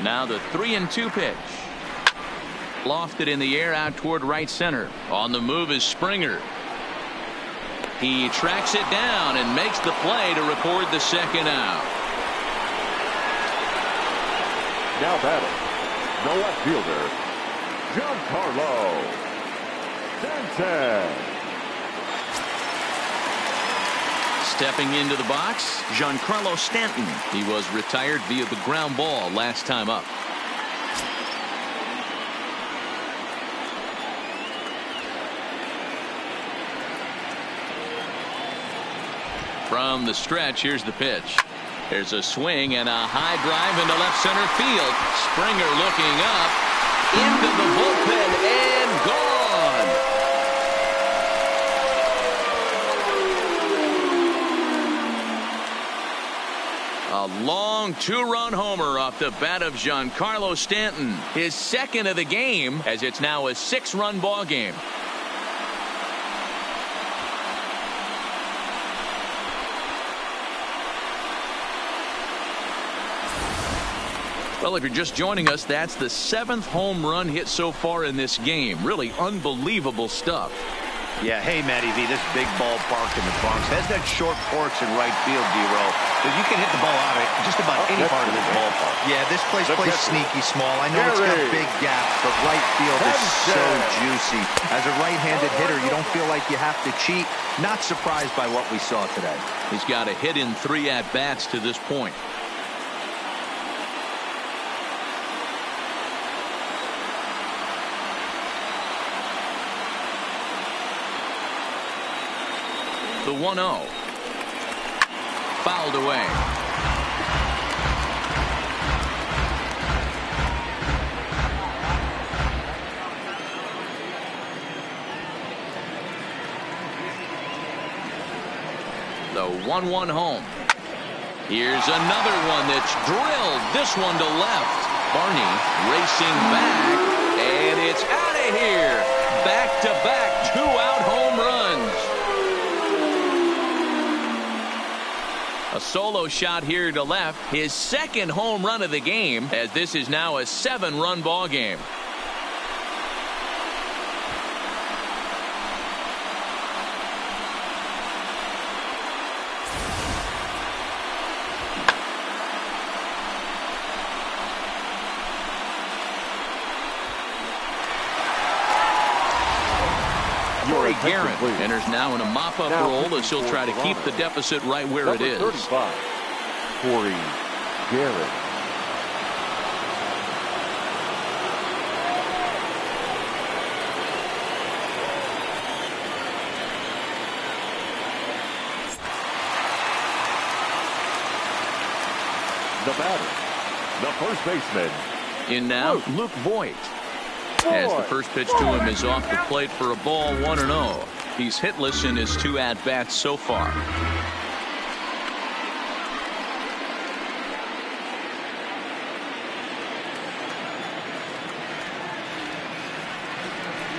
Now the 3-2 pitch. Lofted in the air out toward right center. On the move is Springer. He tracks it down and makes the play to record the second out. Now batting, the left fielder, Giancarlo Stanton. Stepping into the box, Giancarlo Stanton. He was retired via the ground ball last time up. From the stretch, here's the pitch. There's a swing and a high drive into left center field. Springer looking up into the bullpen and gone. A long 2-run homer off the bat of Giancarlo Stanton. His second of the game, as it's now a 6-run ball game. Well, if you're just joining us, that's the 7th home run hit so far in this game. Really unbelievable stuff. Yeah, hey, Matty V, this big ballpark in the Bronx has that short porch in right field, D-Row, but you can hit the ball out of just about any part of this ballpark. Yeah, this place plays sneaky small. I know it's got big gaps, but right field is so juicy. As a right-handed hitter, you don't feel like you have to cheat. Not surprised by what we saw today. He's got a hit in 3 at-bats to this point. The 1-0 fouled away. The 1-1 home. Here's another one that's drilled. This one to left. Barney racing back, and it's out of here. Back-to-back 2-out home runs. A solo shot here to left. His second home run of the game, as this is now a 7-run ball game. Garrett enters now in a mop-up role as he'll try to keep the deficit right where it is. 35, Corey Garrett. The batter, the first baseman. In now, Luke Voigt. As the first pitch to him is off the plate for a ball, 1-0. He's hitless in his 2 at-bats so far.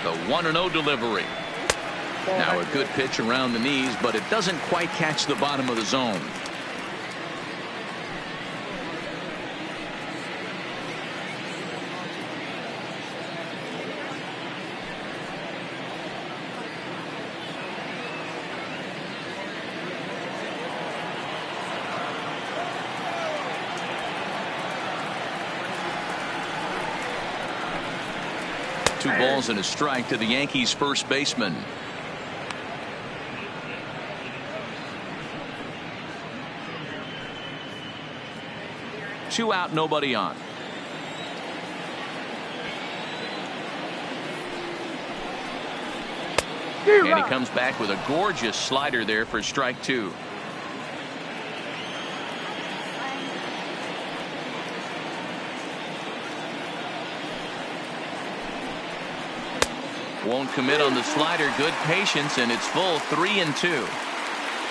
The 1-0 delivery. Now a good pitch around the knees, but it doesn't quite catch the bottom of the zone. Two balls and a strike to the Yankees first baseman. Two out, nobody on. And he comes back with a gorgeous slider there for strike two. Won't commit on the slider. Good patience, and it's full 3-2.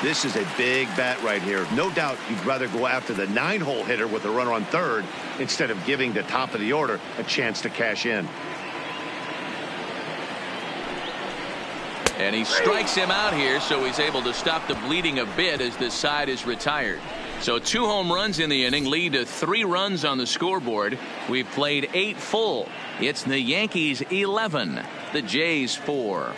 This is a big bat right here. No doubt you'd rather go after the 9-hole hitter with a runner on third instead of giving the top of the order a chance to cash in. And he strikes him out here, so he's able to stop the bleeding a bit as this side is retired. So 2 home runs in the inning lead to 3 runs on the scoreboard. We've played 8 full. It's the Yankees 11, the Jays 4.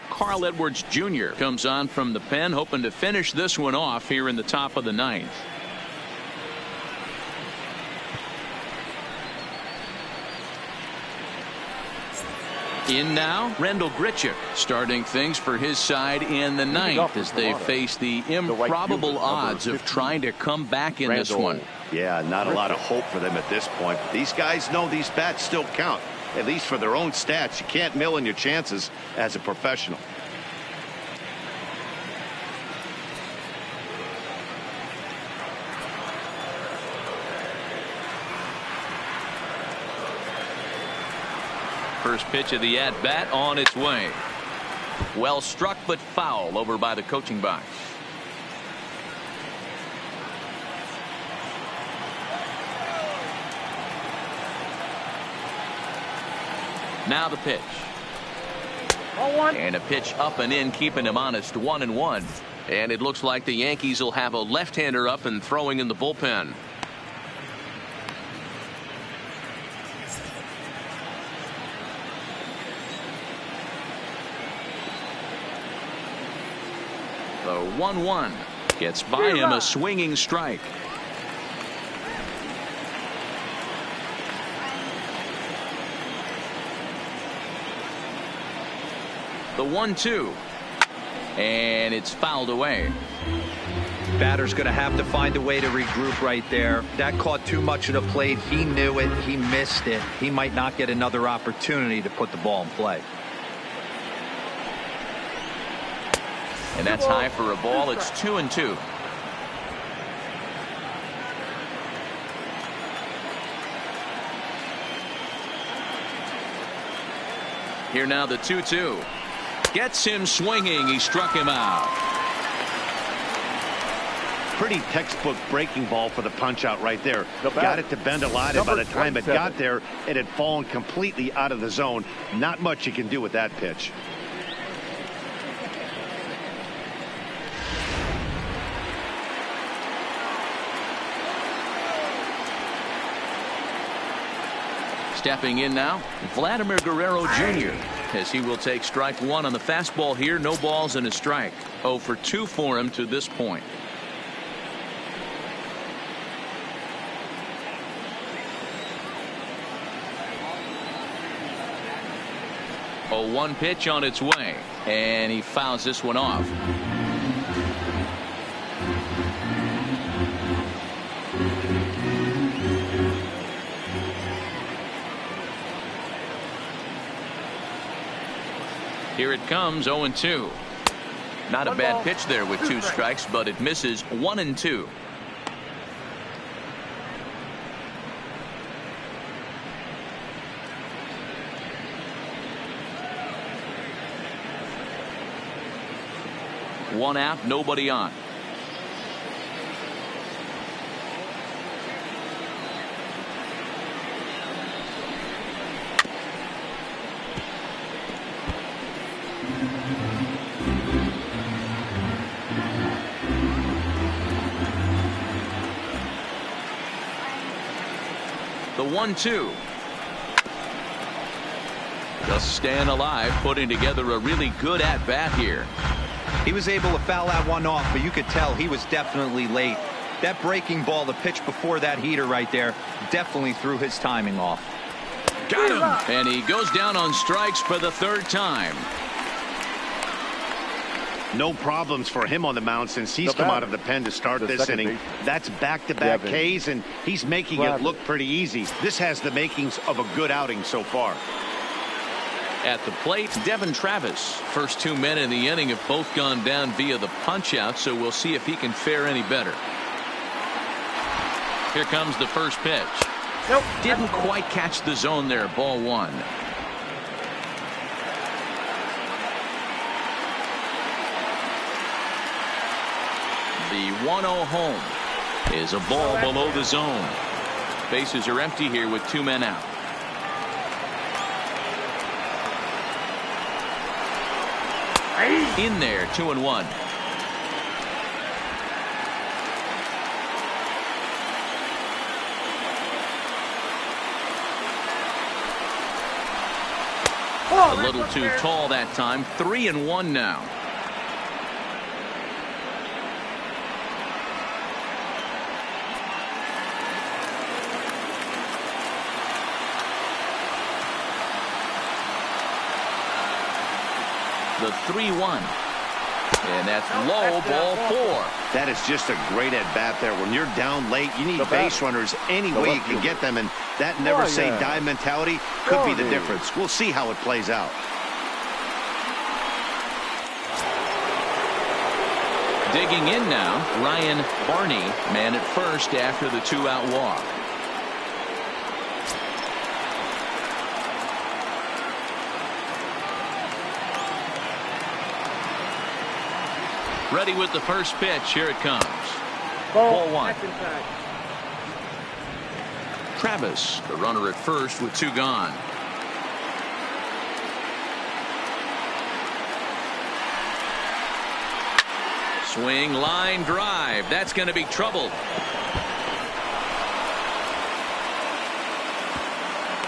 Carl Edwards Jr. comes on from the pen, hoping to finish this one off here in the top of the 9th. In now, Rendell Grichuk starting things for his side in the 9th as they face the improbable odds of trying to come back in this one. Yeah, not a lot of hope for them at this point. These guys know these bats still count, at least for their own stats. You can't mill in your chances as a professional. First pitch of the at-bat on its way. Well struck, but foul over by the coaching box. Now the pitch. And a pitch up and in, keeping him honest, 1-1. And it looks like the Yankees will have a left-hander up and throwing in the bullpen. The 1-1 gets by him, a swinging strike. The 1-2, and it's fouled away. Batter's going to have to find a way to regroup right there. That caught too much of the plate. He knew it. He missed it. He might not get another opportunity to put the ball in play. And that's high for a ball. It's 2-2. Here now the 2-2. Gets him swinging. He struck him out. Pretty textbook breaking ball for the punch out right there. Got it to bend a lot, and by the time it got there, it had fallen completely out of the zone. Not much you can do with that pitch. Stepping in now, Vladimir Guerrero Jr. as he will take strike one on the fastball here. No balls and a strike. 0 for 2 for him to this point. A 1 pitch on its way, and he fouls this one off. Here it comes, 0-2. Not a bad pitch there with 2 strikes, but it misses. 1-2. One out, nobody on. The 1-2. Just staying alive, putting together a really good at-bat here. He was able to foul that one off, but you could tell he was definitely late. That breaking ball, the pitch before that heater right there, definitely threw his timing off. Got him! And he goes down on strikes for the third time. No problems for him on the mound since he's come out of the pen to start this inning. That's back-to-back Ks, and he's making it look pretty easy. This has the makings of a good outing so far. At the plate, Devin Travis. First 2 men in the inning have both gone down via the punch-out, so we'll see if he can fare any better. Here comes the first pitch. Nope. Didn't quite catch the zone there. Ball 1. The 1-0 home is a ball below the zone. Bases are empty here with 2 men out. In there, 2-1. A little too tall that time. 3-1 now. The 3-1. And that's low, ball 4. That is just a great at-bat there. When you're down late, you need base runners any way you can get them, and that never-say-die mentality could be the difference. We'll see how it plays out. Digging in now, Ryan Barney, man at first after the 2-out walk. Ready with the first pitch. Here it comes. Ball 1. Travis, the runner at first with 2 gone. Swing, line drive. That's going to be trouble.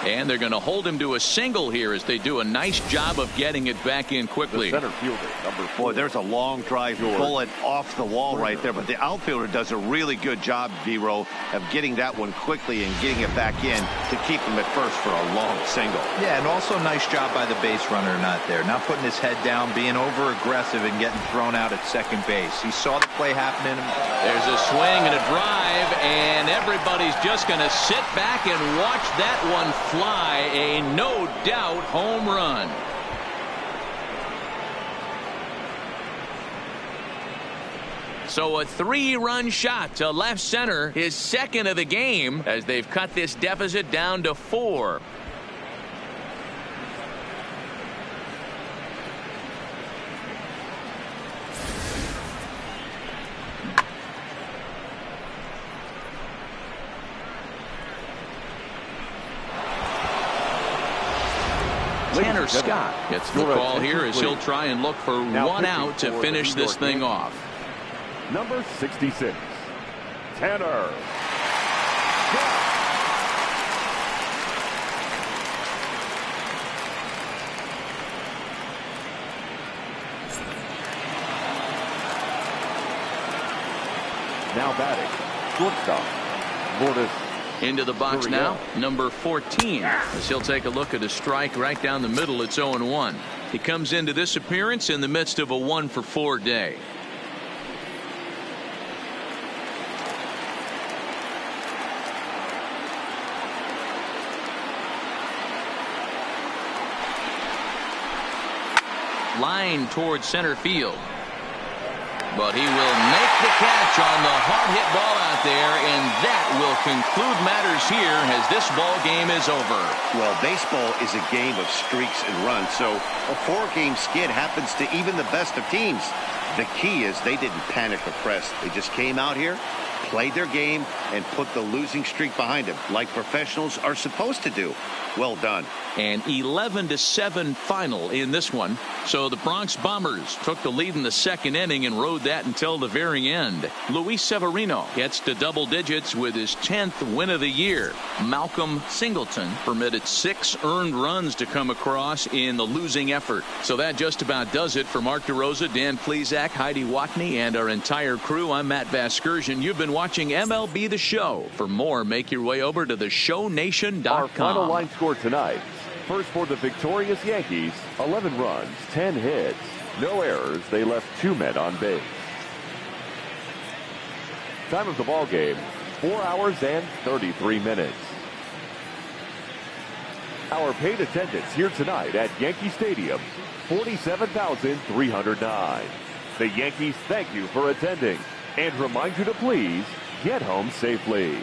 And they're going to hold him to a single here as they do a nice job of getting it back in quickly. The center fielder, number 4. Boy, there's a long drive bullet off the wall right there, but the outfielder does a really good job, Vero, of getting that one quickly and getting it back in to keep him at first for a long single. Yeah, and also nice job by the base runner not there. Not putting his head down, being over-aggressive, and getting thrown out at second base. He saw the play happening. There's a swing and a drive, and everybody's just going to sit back and watch that one fly. A no-doubt home run. So a 3-run shot to left center, his second of the game, as they've cut this deficit down to 4. Tanner Scott gets the call here as he'll try and look for 1 out to finish this thing off. Number 66, Tanner Scott. Now batting, shortstop, Lourdes. Into the box now, number 14, as he'll take a look at a strike right down the middle. It's 0-1. He comes into this appearance in the midst of a 1-for-4 day. Line towards center field. But he will make the catch on the hard hit ball out there, and that will conclude matters here as this ball game is over. Well, baseball is a game of streaks and runs, so a 4-game skid happens to even the best of teams. The key is they didn't panic or press. They just came out here, played their game and put the losing streak behind them, like professionals are supposed to do. Well done. An 11-7 final in this one. So the Bronx Bombers took the lead in the second inning and rode that until the very end. Luis Severino gets to double digits with his 10th win of the year. Malcolm Singleton permitted 6 earned runs to come across in the losing effort. So that just about does it for Mark DeRosa, Dan Plesac, Heidi Watney, and our entire crew. I'm Matt Vasgersian. You've been watching MLB The Show. For more, make your way over to theshownation.com. Our final line score tonight. First for the victorious Yankees, 11 runs, 10 hits. No errors. They left 2 men on base. Time of the ball game, 4 hours and 33 minutes. Our paid attendance here tonight at Yankee Stadium, 47,309. The Yankees thank you for attending and remind you to please get home safely.